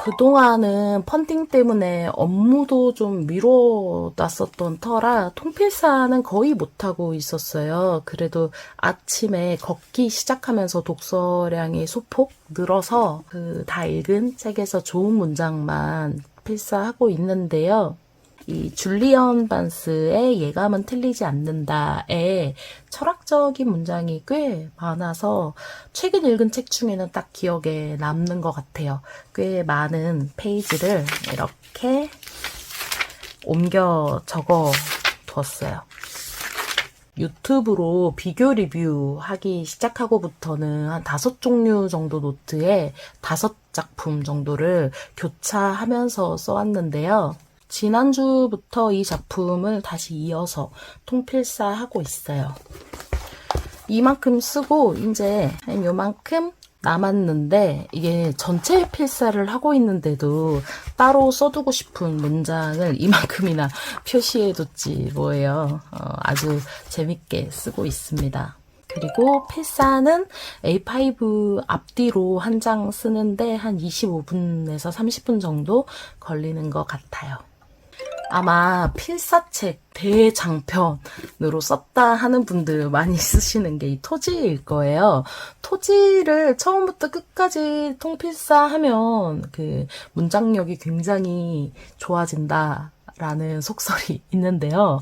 그동안은 펀딩 때문에 업무도 좀 미뤄놨었던 터라 통필사는 거의 못하고 있었어요. 그래도 아침에 걷기 시작하면서 독서량이 소폭 늘어서 그 다 읽은 책에서 좋은 문장만 필사하고 있는데요. 이 줄리언 반스의 예감은 틀리지 않는다에 철학적인 문장이 꽤 많아서 최근 읽은 책 중에는 딱 기억에 남는 것 같아요. 꽤 많은 페이지를 이렇게 옮겨 적어 두었어요. 유튜브로 비교 리뷰하기 시작하고부터는 한 5종류 정도 노트에 5작품 정도를 교차하면서 써왔는데요. 지난주부터 이 작품을 다시 이어서 통필사하고 있어요. 이만큼 쓰고 이제 한 요만큼 남았는데 이게 전체 필사를 하고 있는데도 따로 써두고 싶은 문장을 이만큼이나 표시해뒀지 뭐예요. 아주 재밌게 쓰고 있습니다. 그리고 필사는 A5 앞뒤로 한 장 쓰는데 한 25분에서 30분 정도 걸리는 것 같아요. 아마 필사책 대장편으로 썼다 하는 분들 많이 쓰시는 게 이 토지일 거예요. 토지를 처음부터 끝까지 통필사하면 그 문장력이 굉장히 좋아진다. 라는 속설이 있는데요.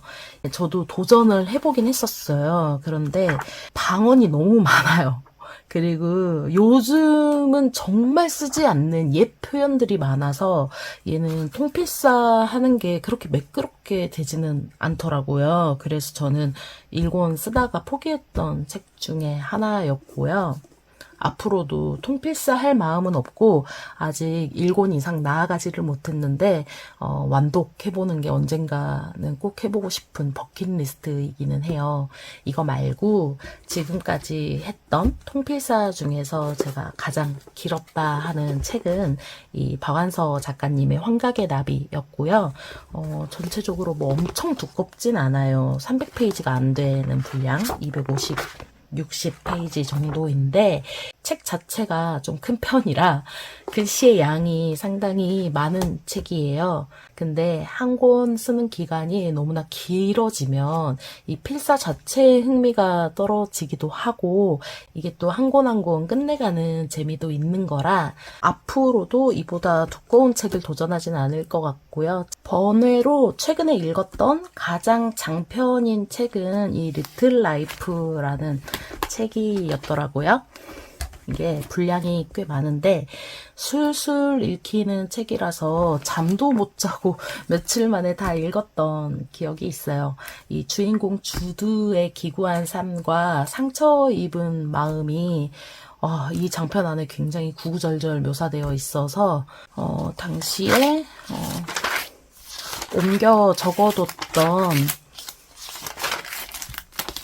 저도 도전을 해보긴 했었어요. 그런데 방언이 너무 많아요. 그리고 요즘은 정말 쓰지 않는 옛 표현들이 많아서 얘는 통필사 하는 게 그렇게 매끄럽게 되지는 않더라고요. 그래서 저는 1권 쓰다가 포기했던 책 중에 하나였고요. 앞으로도 통필사 할 마음은 없고 아직 1권 이상 나아가지를 못했는데 완독해보는 게 언젠가는 꼭 해보고 싶은 버킷리스트이기는 해요. 이거 말고 지금까지 했던 통필사 중에서 제가 가장 길었다 하는 책은 이 박완서 작가님의 환각의 나비였고요. 전체적으로 뭐 엄청 두껍진 않아요. 300페이지가 안 되는 분량, 60페이지 정도인데 책 자체가 좀 큰 편이라 글씨의 양이 상당히 많은 책이에요. 근데 한 권 쓰는 기간이 너무나 길어지면 이 필사 자체의 흥미가 떨어지기도 하고 이게 또 한 권 한 권 끝내가는 재미도 있는 거라 앞으로도 이보다 두꺼운 책을 도전하진 않을 것 같고요. 번외로 최근에 읽었던 가장 장편인 책은 이 리틀 라이프라는 책이었더라고요. 이게 분량이 꽤 많은데 술술 읽히는 책이라서 잠도 못 자고 며칠 만에 다 읽었던 기억이 있어요. 이 주인공 주드의 기구한 삶과 상처 입은 마음이 이 장편 안에 굉장히 구구절절 묘사되어 있어서 당시에 옮겨 적어뒀던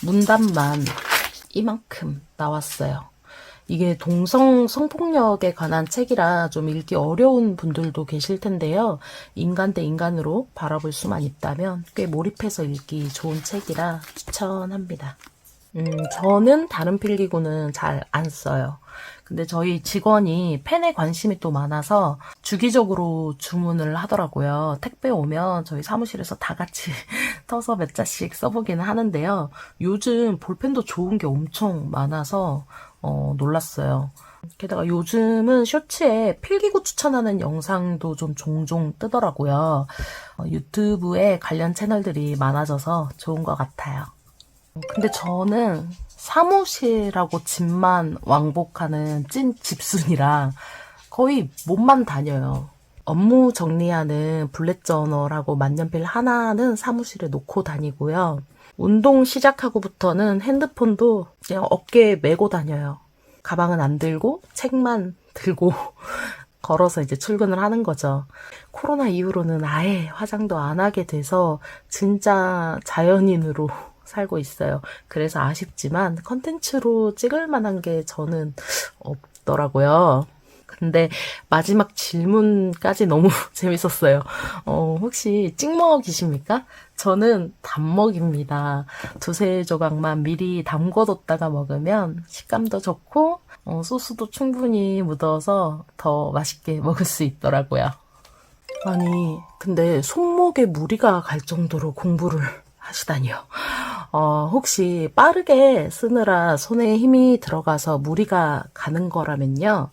문단만 이만큼 나왔어요. 이게 동성 성폭력에 관한 책이라 좀 읽기 어려운 분들도 계실 텐데요. 인간 대 인간으로 바라볼 수만 있다면 꽤 몰입해서 읽기 좋은 책이라 추천합니다. 저는 다른 필기구는 잘 안 써요. 근데 저희 직원이 펜에 관심이 또 많아서 주기적으로 주문을 하더라고요. 택배 오면 저희 사무실에서 다 같이 터서 몇 자씩 써보기는 하는데요. 요즘 볼펜도 좋은 게 엄청 많아서 놀랐어요. 게다가 요즘은 쇼츠에 필기구 추천하는 영상도 좀 종종 뜨더라고요. 유튜브에 관련 채널들이 많아져서 좋은 것 같아요. 근데 저는 사무실하고 집만 왕복하는 찐 집순이라 거의 몸만 다녀요. 업무 정리하는 블랙 저널하고 만년필 하나는 사무실에 놓고 다니고요. 운동 시작하고부터는 핸드폰도 그냥 어깨에 메고 다녀요. 가방은 안 들고 책만 들고 걸어서 이제 출근을 하는 거죠. 코로나 이후로는 아예 화장도 안 하게 돼서 진짜 자연인으로 살고 있어요. 그래서 아쉽지만 컨텐츠로 찍을 만한 게 저는 없더라고요. 근데 마지막 질문까지 너무 재밌었어요. 혹시 찍먹이십니까? 저는 단먹입니다. 두세 조각만 미리 담궈뒀다가 먹으면 식감도 좋고 소스도 충분히 묻어서 더 맛있게 먹을 수 있더라고요. 아니, 근데 손목에 무리가 갈 정도로 공부를 하시다니요. 혹시 빠르게 쓰느라 손에 힘이 들어가서 무리가 가는 거라면요.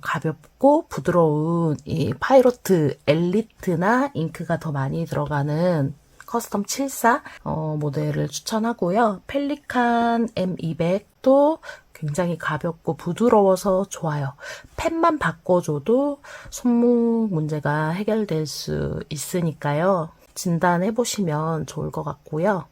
가볍고 부드러운 이 파이로트 엘리트나 잉크가 더 많이 들어가는 커스텀 74 모델을 추천하고요. 펠리칸 M200도 굉장히 가볍고 부드러워서 좋아요. 펜만 바꿔줘도 손목 문제가 해결될 수 있으니까요. 진단해보시면 좋을 것 같고요.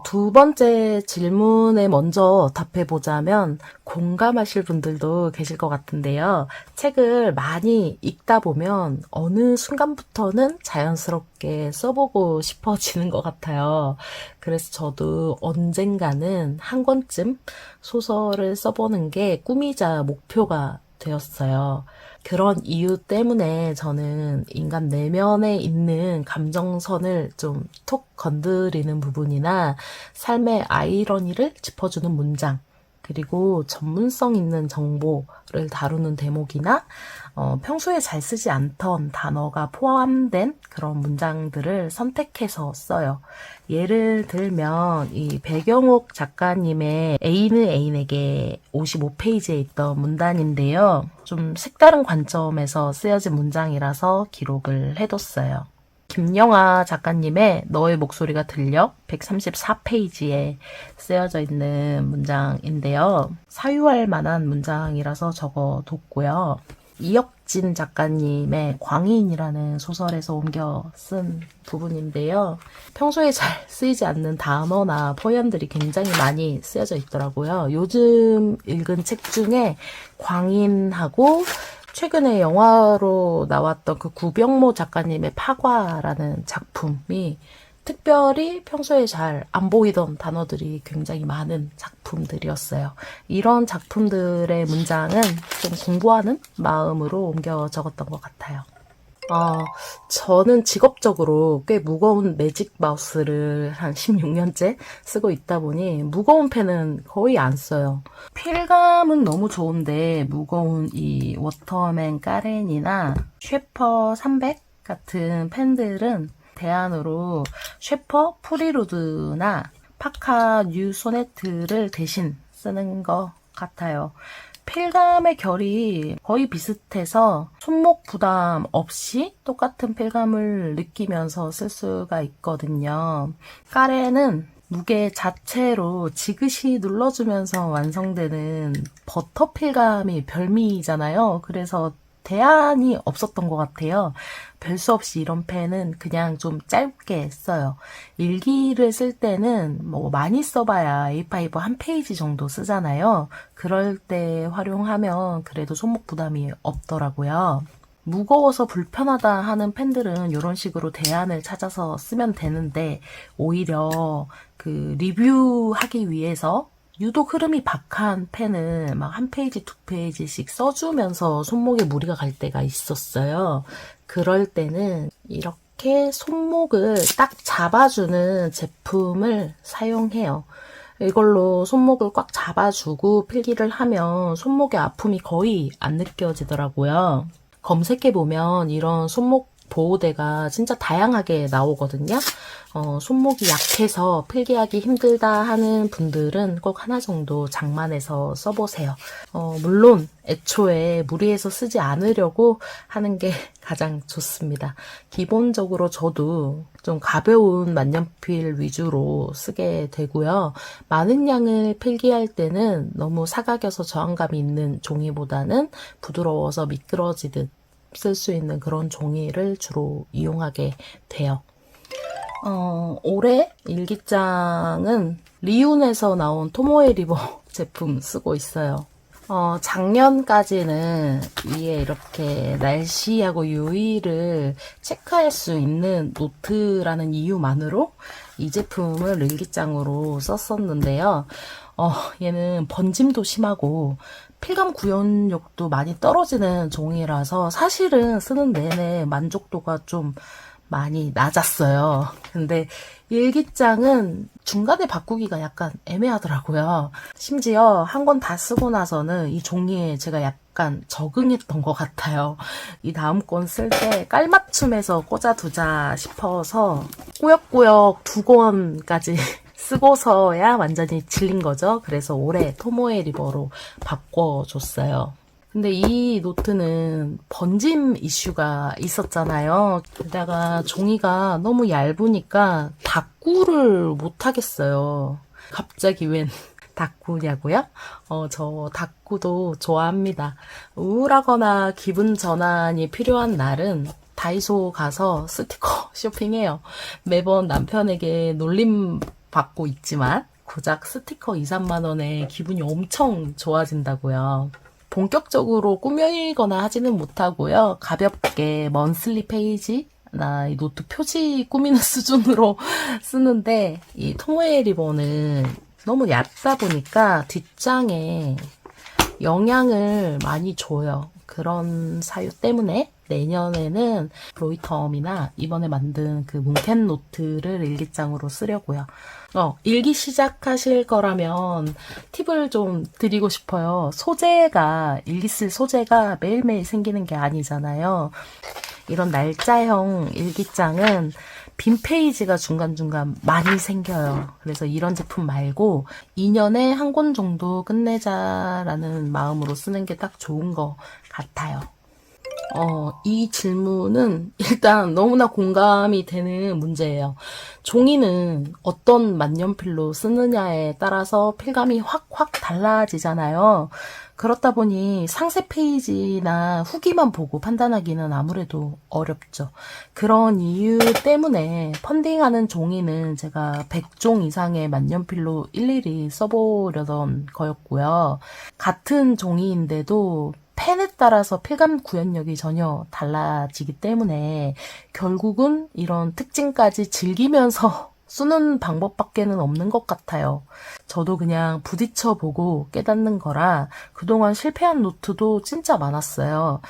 두 번째 질문에 먼저 답해보자면 공감하실 분들도 계실 것 같은데요. 책을 많이 읽다 보면 어느 순간부터는 자연스럽게 써보고 싶어지는 것 같아요. 그래서 저도 언젠가는 한 권쯤 소설을 써보는 게 꿈이자 목표가 되었어요. 그런 이유 때문에 저는 인간 내면에 있는 감정선을 좀 톡 건드리는 부분이나 삶의 아이러니를 짚어주는 문장, 그리고 전문성 있는 정보를 다루는 대목이나 평소에 잘 쓰지 않던 단어가 포함된 그런 문장들을 선택해서 써요. 예를 들면 이 배경옥 작가님의 애인은 애인에게 55페이지에 있던 문단인데요. 좀 색다른 관점에서 쓰여진 문장이라서 기록을 해뒀어요. 김영아 작가님의 너의 목소리가 들려 134페이지에 쓰여져 있는 문장인데요. 사유할 만한 문장이라서 적어뒀고요. 이혁진 작가님의 광인이라는 소설에서 옮겨 쓴 부분인데요. 평소에 잘 쓰이지 않는 단어나 표현들이 굉장히 많이 쓰여져 있더라고요. 요즘 읽은 책 중에 광인하고 최근에 영화로 나왔던 그 구병모 작가님의 파과라는 작품이 특별히 평소에 잘 안 보이던 단어들이 굉장히 많은 작품들이었어요. 이런 작품들의 문장은 좀 공부하는 마음으로 옮겨 적었던 것 같아요. 저는 직업적으로 꽤 무거운 매직 마우스를 한 16년째 쓰고 있다 보니 무거운 펜은 거의 안 써요. 필감은 너무 좋은데 무거운 이 워터맨 까렌이나 쉐퍼 300 같은 펜들은 대안으로 쉐퍼 프리루드나 파카 뉴 소네트를 대신 쓰는 것 같아요. 필감의 결이 거의 비슷해서 손목 부담 없이 똑같은 필감을 느끼면서 쓸 수가 있거든요. 까레는 무게 자체로 지그시 눌러주면서 완성되는 버터 필감이 별미잖아요. 그래서 대안이 없었던 것 같아요. 별 수 없이 이런 펜은 그냥 좀 짧게 써요. 일기를 쓸 때는 뭐 많이 써봐야 A5 한 페이지 정도 쓰잖아요. 그럴 때 활용하면 그래도 손목 부담이 없더라고요. 무거워서 불편하다 하는 펜들은 이런 식으로 대안을 찾아서 쓰면 되는데 오히려 그 리뷰하기 위해서 유독 흐름이 박한 펜을 막 한 페이지, 두 페이지씩 써주면서 손목에 무리가 갈 때가 있었어요. 그럴 때는 이렇게 손목을 딱 잡아주는 제품을 사용해요. 이걸로 손목을 꽉 잡아주고 필기를 하면 손목의 아픔이 거의 안 느껴지더라고요. 검색해보면 이런 손목 보호대가 진짜 다양하게 나오거든요. 손목이 약해서 필기하기 힘들다 하는 분들은 꼭 하나 정도 장만해서 써보세요. 물론 애초에 무리해서 쓰지 않으려고 하는 게 가장 좋습니다. 기본적으로 저도 좀 가벼운 만년필 위주로 쓰게 되고요. 많은 양을 필기할 때는 너무 사각여서 저항감이 있는 종이보다는 부드러워서 미끄러지듯 쓸 수 있는 그런 종이를 주로 이용하게 돼요. 올해 일기장은 리운에서 나온 토모에 리버 제품 쓰고 있어요. 작년까지는 위에 이렇게 날씨하고 요일을 체크할 수 있는 노트라는 이유만으로 이 제품을 일기장으로 썼었는데요. 얘는 번짐도 심하고 필감 구현력도 많이 떨어지는 종이라서 사실은 쓰는 내내 만족도가 좀 많이 낮았어요. 근데 일기장은 중간에 바꾸기가 약간 애매하더라고요. 심지어 한 권 다 쓰고 나서는 이 종이에 제가 약간 적응했던 것 같아요. 이 다음 권 쓸 때 깔맞춤해서 꽂아두자 싶어서 꾸역꾸역 2권까지 쓰고서야 완전히 질린 거죠. 그래서 올해 토모에 리버로 바꿔줬어요. 근데 이 노트는 번짐 이슈가 있었잖아요. 게다가 종이가 너무 얇으니까 다꾸를 못 하겠어요. 갑자기 웬 다꾸냐고요? 저 다꾸도 좋아합니다. 우울하거나 기분 전환이 필요한 날은 다이소 가서 스티커 쇼핑해요. 매번 남편에게 놀림 받고 있지만 고작 스티커 2, 3만 원에 기분이 엄청 좋아진다고요. 본격적으로 꾸미거나 하지는 못하고요. 가볍게 먼슬리 페이지나 이 노트 표지 꾸미는 수준으로 쓰는데 이 토모에 리본은 너무 얇다 보니까 뒷장에 영향을 많이 줘요. 그런 사유 때문에 내년에는 로이텀이나 이번에 만든 그 뭉텐 노트를 일기장으로 쓰려고요. 일기 시작하실 거라면 팁을 좀 드리고 싶어요. 일기 쓸 소재가 매일매일 생기는 게 아니잖아요. 이런 날짜형 일기장은 빈 페이지가 중간중간 많이 생겨요. 그래서 이런 제품 말고 2년에 한 권 정도 끝내자라는 마음으로 쓰는 게 딱 좋은 것 같아요. 이 질문은 일단 너무나 공감이 되는 문제예요. 종이는 어떤 만년필로 쓰느냐에 따라서 필감이 확 달라지잖아요. 그렇다 보니 상세 페이지나 후기만 보고 판단하기는 아무래도 어렵죠. 그런 이유 때문에 펀딩하는 종이는 제가 100종 이상의 만년필로 일일이 써보려던 거였고요. 같은 종이인데도 펜에 따라서 필감 구현력이 전혀 달라지기 때문에 결국은 이런 특징까지 즐기면서 쓰는 방법밖에는 없는 것 같아요. 저도 그냥 부딪혀보고 깨닫는 거라 그동안 실패한 노트도 진짜 많았어요.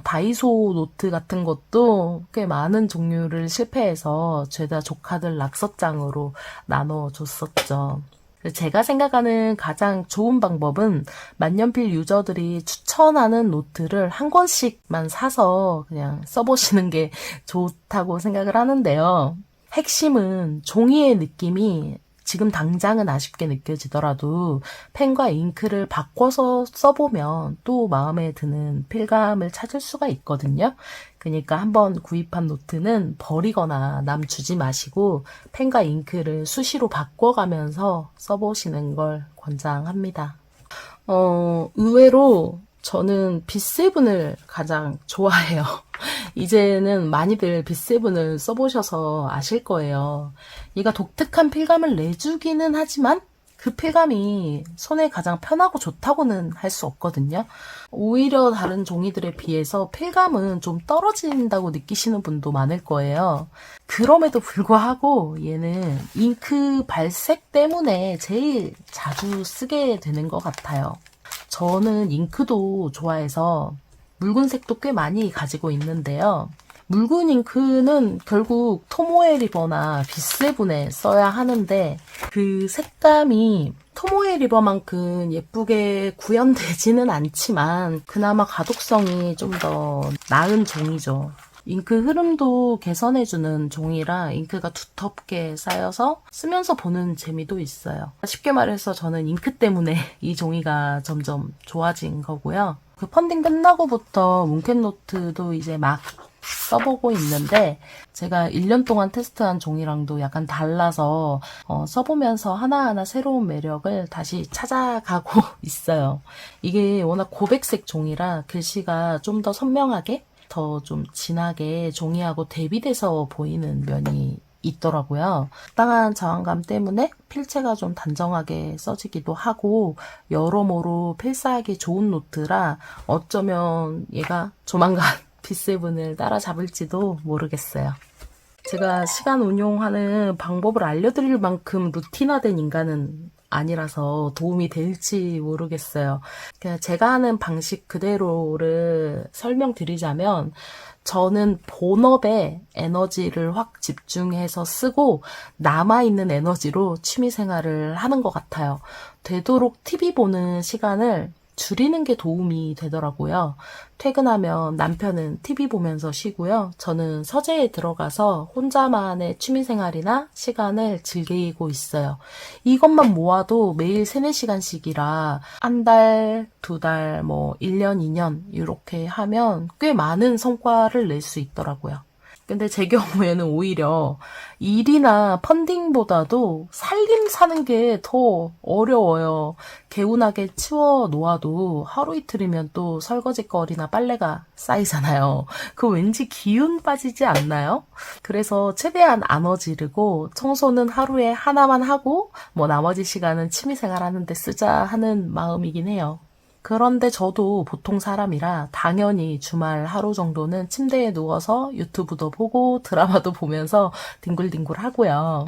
다이소 노트 같은 것도 꽤 많은 종류를 실패해서 죄다 조카들 낙서장으로 나눠줬었죠. 제가 생각하는 가장 좋은 방법은 만년필 유저들이 추천하는 노트를 한 권씩만 사서 그냥 써보시는 게 좋다고 생각을 하는데요. 핵심은 종이의 느낌이 지금 당장은 아쉽게 느껴지더라도 펜과 잉크를 바꿔서 써보면 또 마음에 드는 필감을 찾을 수가 있거든요. 그러니까 한번 구입한 노트는 버리거나 남 주지 마시고 펜과 잉크를 수시로 바꿔가면서 써보시는 걸 권장합니다. 의외로 저는 B7을 가장 좋아해요. 이제는 많이들 B7을 써보셔서 아실 거예요. 얘가 독특한 필감을 내주기는 하지만 그 필감이 손에 가장 편하고 좋다고는 할 수 없거든요. 오히려 다른 종이들에 비해서 필감은 좀 떨어진다고 느끼시는 분도 많을 거예요. 그럼에도 불구하고 얘는 잉크 발색 때문에 제일 자주 쓰게 되는 것 같아요. 저는 잉크도 좋아해서 묽은색도 꽤 많이 가지고 있는데요. 묽은 잉크는 결국 토모에 리버나 B7에 써야 하는데 그 색감이 토모에 리버만큼 예쁘게 구현되지는 않지만 그나마 가독성이 좀 더 나은 종이죠. 잉크 흐름도 개선해주는 종이라 잉크가 두텁게 쌓여서 쓰면서 보는 재미도 있어요. 쉽게 말해서 저는 잉크 때문에 이 종이가 점점 좋아진 거고요. 그 펀딩 끝나고부터 문캣노트도 이제 막 써보고 있는데 제가 1년 동안 테스트한 종이랑도 약간 달라서 써보면서 하나하나 새로운 매력을 다시 찾아가고 있어요. 이게 워낙 고백색 종이라 글씨가 좀 더 선명하게 더 좀 진하게 종이하고 대비돼서 보이는 면이 있더라고요. 적당한 저항감 때문에 필체가 좀 단정하게 써지기도 하고 여러모로 필사하기 좋은 노트라 어쩌면 얘가 조만간 B7을 따라잡을지도 모르겠어요. 제가 시간 운용하는 방법을 알려드릴 만큼 루틴화된 인간은 아니라서 도움이 될지 모르겠어요. 제가 하는 방식 그대로를 설명드리자면 저는 본업에 에너지를 확 집중해서 쓰고 남아있는 에너지로 취미생활을 하는 것 같아요. 되도록 TV 보는 시간을 줄이는 게 도움이 되더라고요. 퇴근하면 남편은 TV 보면서 쉬고요. 저는 서재에 들어가서 혼자만의 취미생활이나 시간을 즐기고 있어요. 이것만 모아도 매일 3, 4시간씩이라 한 달, 2달, 1년, 2년 이렇게 하면 꽤 많은 성과를 낼 수 있더라고요. 근데 제 경우에는 오히려 일이나 펀딩보다도 살림 사는 게 더 어려워요. 개운하게 치워 놓아도 하루 이틀이면 또 설거지거리나 빨래가 쌓이잖아요. 그 왠지 기운 빠지지 않나요? 그래서 최대한 안 어지르고 청소는 하루에 하나만 하고 나머지 시간은 취미생활 하는데 쓰자 하는 마음이긴 해요. 그런데 저도 보통 사람이라 당연히 주말 하루 정도는 침대에 누워서 유튜브도 보고 드라마도 보면서 뒹굴뒹굴 하고요.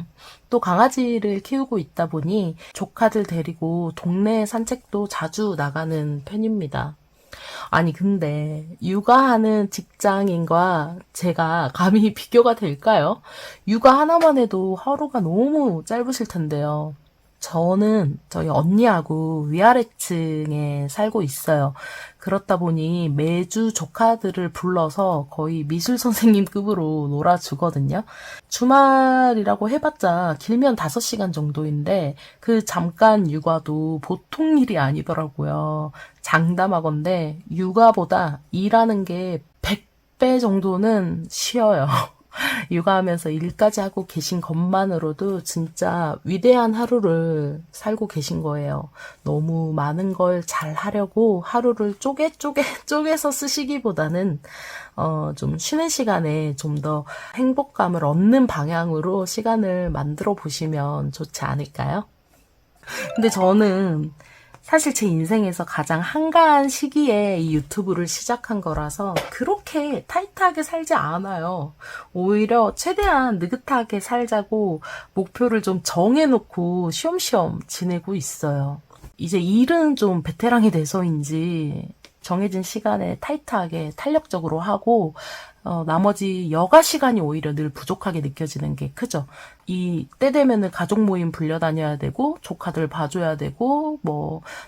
또 강아지를 키우고 있다 보니 조카들 데리고 동네 산책도 자주 나가는 편입니다. 아니 근데 육아하는 직장인과 제가 감히 비교가 될까요? 육아 하나만 해도 하루가 너무 짧으실 텐데요. 저는 저희 언니하고 위아래층에 살고 있어요. 그렇다 보니 매주 조카들을 불러서 거의 미술 선생님급으로 놀아주거든요. 주말이라고 해봤자 길면 5시간 정도인데 그 잠깐 육아도 보통 일이 아니더라고요. 장담하건대 육아보다 일하는 게 100배 정도는 쉬어요. 육아하면서 일까지 하고 계신 것만으로도 진짜 위대한 하루를 살고 계신 거예요. 너무 많은 걸 잘 하려고 하루를 쪼개서 쓰시기보다는 좀 쉬는 시간에 좀 더 행복감을 얻는 방향으로 시간을 만들어 보시면 좋지 않을까요? 근데 저는 사실 제 인생에서 가장 한가한 시기에 이 유튜브를 시작한 거라서 그렇게 타이트하게 살지 않아요. 오히려 최대한 느긋하게 살자고 목표를 좀 정해놓고 쉬엄쉬엄 지내고 있어요. 이제 일은 좀 베테랑이 돼서인지 정해진 시간에 타이트하게 탄력적으로 하고 나머지 여가 시간이 오히려 늘 부족하게 느껴지는 게 크죠. 이 때 되면은 가족 모임 불려다녀야 되고 조카들 봐줘야 되고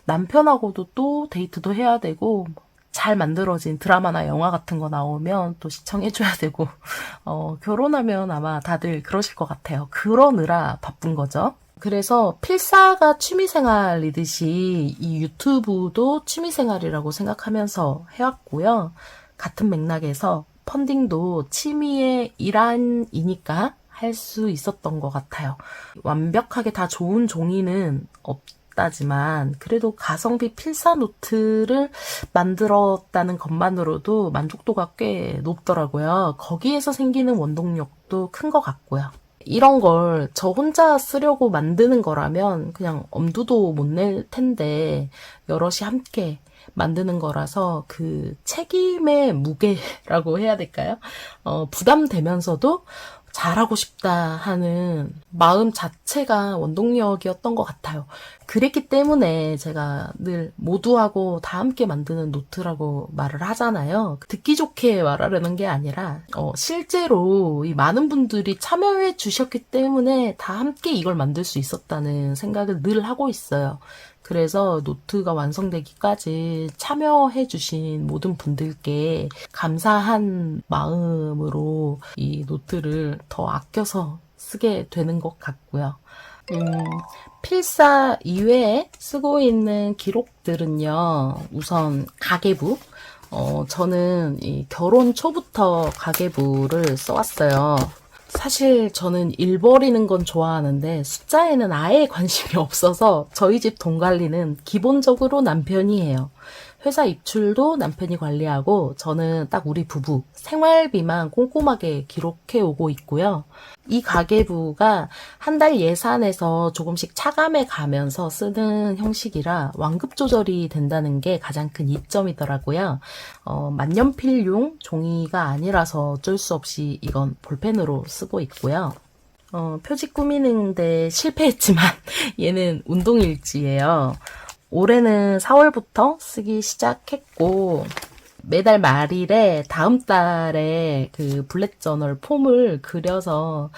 남편하고도 또 데이트도 해야 되고 잘 만들어진 드라마나 영화 같은 거 나오면 또 시청해줘야 되고 결혼하면 아마 다들 그러실 것 같아요. 그러느라 바쁜 거죠. 그래서 필사가 취미생활이듯이 이 유튜브도 취미생활이라고 생각하면서 해왔고요. 같은 맥락에서 펀딩도 취미의 일환이니까 할 수 있었던 것 같아요. 완벽하게 다 좋은 종이는 없다지만 그래도 가성비 필사 노트를 만들었다는 것만으로도 만족도가 꽤 높더라고요. 거기에서 생기는 원동력도 큰 것 같고요. 이런 걸 저 혼자 쓰려고 만드는 거라면 그냥 엄두도 못 낼 텐데 여럿이 함께 만드는 거라서 그 책임의 무게라고 해야 될까요? 부담되면서도 잘하고 싶다 하는 마음 자체가 원동력이었던 것 같아요. 그랬기 때문에 제가 늘 모두하고 다 함께 만드는 노트라고 말을 하잖아요. 듣기 좋게 말하려는 게 아니라 실제로 이 많은 분들이 참여해 주셨기 때문에 다 함께 이걸 만들 수 있었다는 생각을 늘 하고 있어요. 그래서 노트가 완성되기까지 참여해주신 모든 분들께 감사한 마음으로 이 노트를 더 아껴서 쓰게 되는 것 같고요. 필사 이외에 쓰고 있는 기록들은요, 우선 가계부. 저는 이 결혼 초부터 가계부를 써왔어요. 사실 저는 일 버리는 건 좋아하는데 숫자에는 아예 관심이 없어서 저희 집 돈 관리는 기본적으로 남편이 해요. 회사 입출도 남편이 관리하고 저는 딱 우리 부부 생활비만 꼼꼼하게 기록해 오고 있고요. 이 가계부가 한 달 예산에서 조금씩 차감해 가면서 쓰는 형식이라 완급 조절이 된다는 게 가장 큰 이점이더라고요. 만년필용 종이가 아니라서 어쩔 수 없이 이건 볼펜으로 쓰고 있고요. 표지 꾸미는데 실패했지만 얘는 운동일지예요. 올해는 4월부터 쓰기 시작했고 매달 말일에 다음 달에 그 블랙 저널 폼을 그려서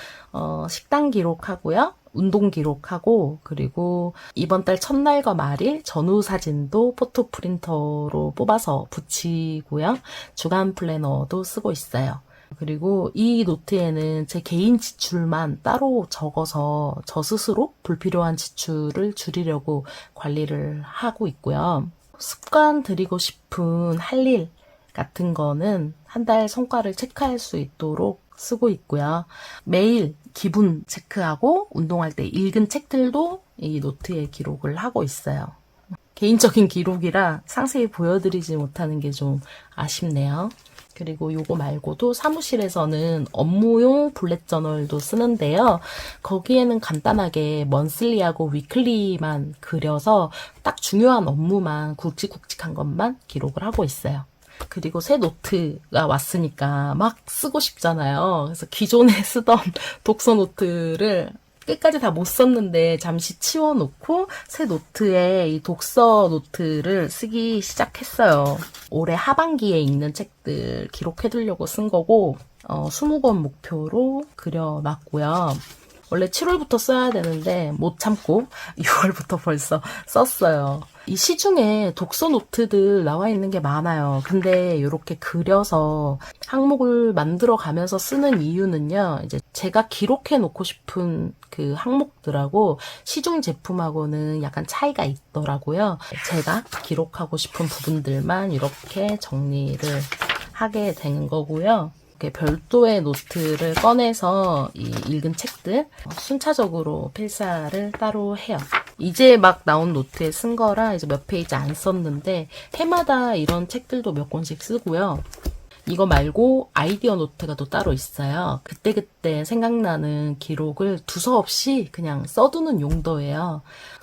식단 기록하고요. 운동 기록하고 그리고 이번 달 첫날과 말일 전후 사진도 포토 프린터로 뽑아서 붙이고요. 주간 플래너도 쓰고 있어요. 그리고 이 노트에는 제 개인 지출만 따로 적어서 저 스스로 불필요한 지출을 줄이려고 관리를 하고 있고요. 습관 들이고 싶은 할 일 같은 거는 한 달 성과를 체크할 수 있도록 쓰고 있고요. 매일 기분 체크하고 운동할 때 읽은 책들도 이 노트에 기록을 하고 있어요. 개인적인 기록이라 상세히 보여드리지 못하는 게 좀 아쉽네요. 그리고 요거 말고도 사무실에서는 업무용 블랙 저널도 쓰는데요. 거기에는 간단하게 먼슬리하고 위클리만 그려서 딱 중요한 업무만 굵직굵직한 것만 기록을 하고 있어요. 그리고 새 노트가 왔으니까 막 쓰고 싶잖아요. 그래서 기존에 쓰던 독서 노트를 끝까지 다 못 썼는데 잠시 치워놓고 새 노트에 이 독서 노트를 쓰기 시작했어요. 올해 하반기에 읽는 책들 기록해두려고 쓴 거고 20권 목표로 그려놨고요. 원래 7월부터 써야 되는데 못 참고 6월부터 벌써 썼어요. 이 시중에 독서 노트들 나와 있는 게 많아요. 근데 이렇게 그려서 항목을 만들어 가면서 쓰는 이유는요. 이제 제가 기록해 놓고 싶은 그 항목들하고 시중 제품하고는 약간 차이가 있더라고요. 제가 기록하고 싶은 부분들만 이렇게 정리를 하게 되는 거고요. 이렇게 별도의 노트를 꺼내서 이 읽은 책들 순차적으로 필사를 따로 해요. 이제 막 나온 노트에 쓴 거라 이제 몇 페이지 안 썼는데 해마다 이런 책들도 몇 권씩 쓰고요. 이거 말고 아이디어 노트가 또 따로 있어요. 그때그때 생각나는 기록을 두서없이 그냥 써두는 용도예요.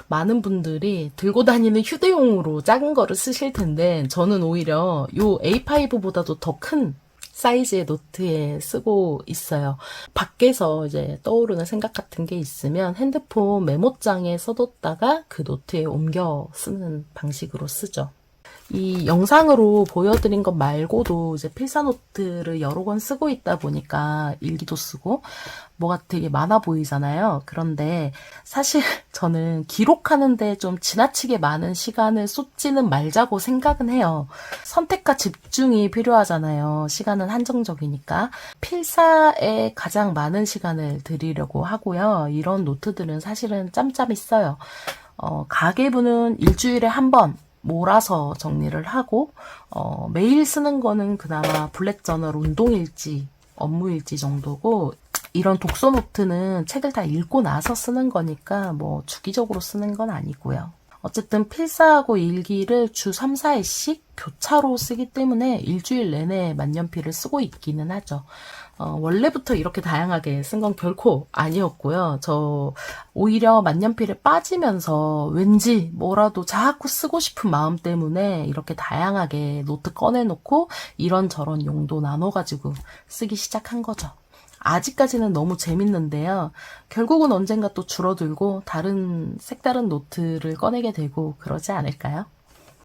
많은 분들이 들고 다니는 휴대용으로 작은 거를 쓰실 텐데 저는 오히려 요 A5보다도 더 큰 사이즈의 노트에 쓰고 있어요. 밖에서 이제 떠오르는 생각 같은 게 있으면 핸드폰 메모장에 써뒀다가 그 노트에 옮겨 쓰는 방식으로 쓰죠. 이 영상으로 보여드린 것 말고도 이제 필사노트를 여러 권 쓰고 있다 보니까 일기도 쓰고 뭐가 되게 많아 보이잖아요. 그런데 사실 저는 기록하는데 좀 지나치게 많은 시간을 쏟지는 말자고 생각은 해요. 선택과 집중이 필요하잖아요. 시간은 한정적이니까. 필사에 가장 많은 시간을 들이려고 하고요. 이런 노트들은 사실은 짬짬이 써요. 가계부는 일주일에 한 번 몰아서 정리를 하고 매일 쓰는 거는 그나마 블랙 저널 운동일지 업무일지 정도고 이런 독서 노트는 책을 다 읽고 나서 쓰는 거니까 뭐 주기적으로 쓰는 건 아니고요. 어쨌든 필사하고 일기를 주 3, 4회씩 교차로 쓰기 때문에 일주일 내내 만년필을 쓰고 있기는 하죠. 원래부터 이렇게 다양하게 쓴 건 결코 아니었고요. 저 오히려 만년필에 빠지면서 왠지 뭐라도 자꾸 쓰고 싶은 마음 때문에 이렇게 다양하게 노트 꺼내놓고 이런저런 용도 나눠가지고 쓰기 시작한 거죠. 아직까지는 너무 재밌는데요. 결국은 언젠가 또 줄어들고 다른 색다른 노트를 꺼내게 되고 그러지 않을까요?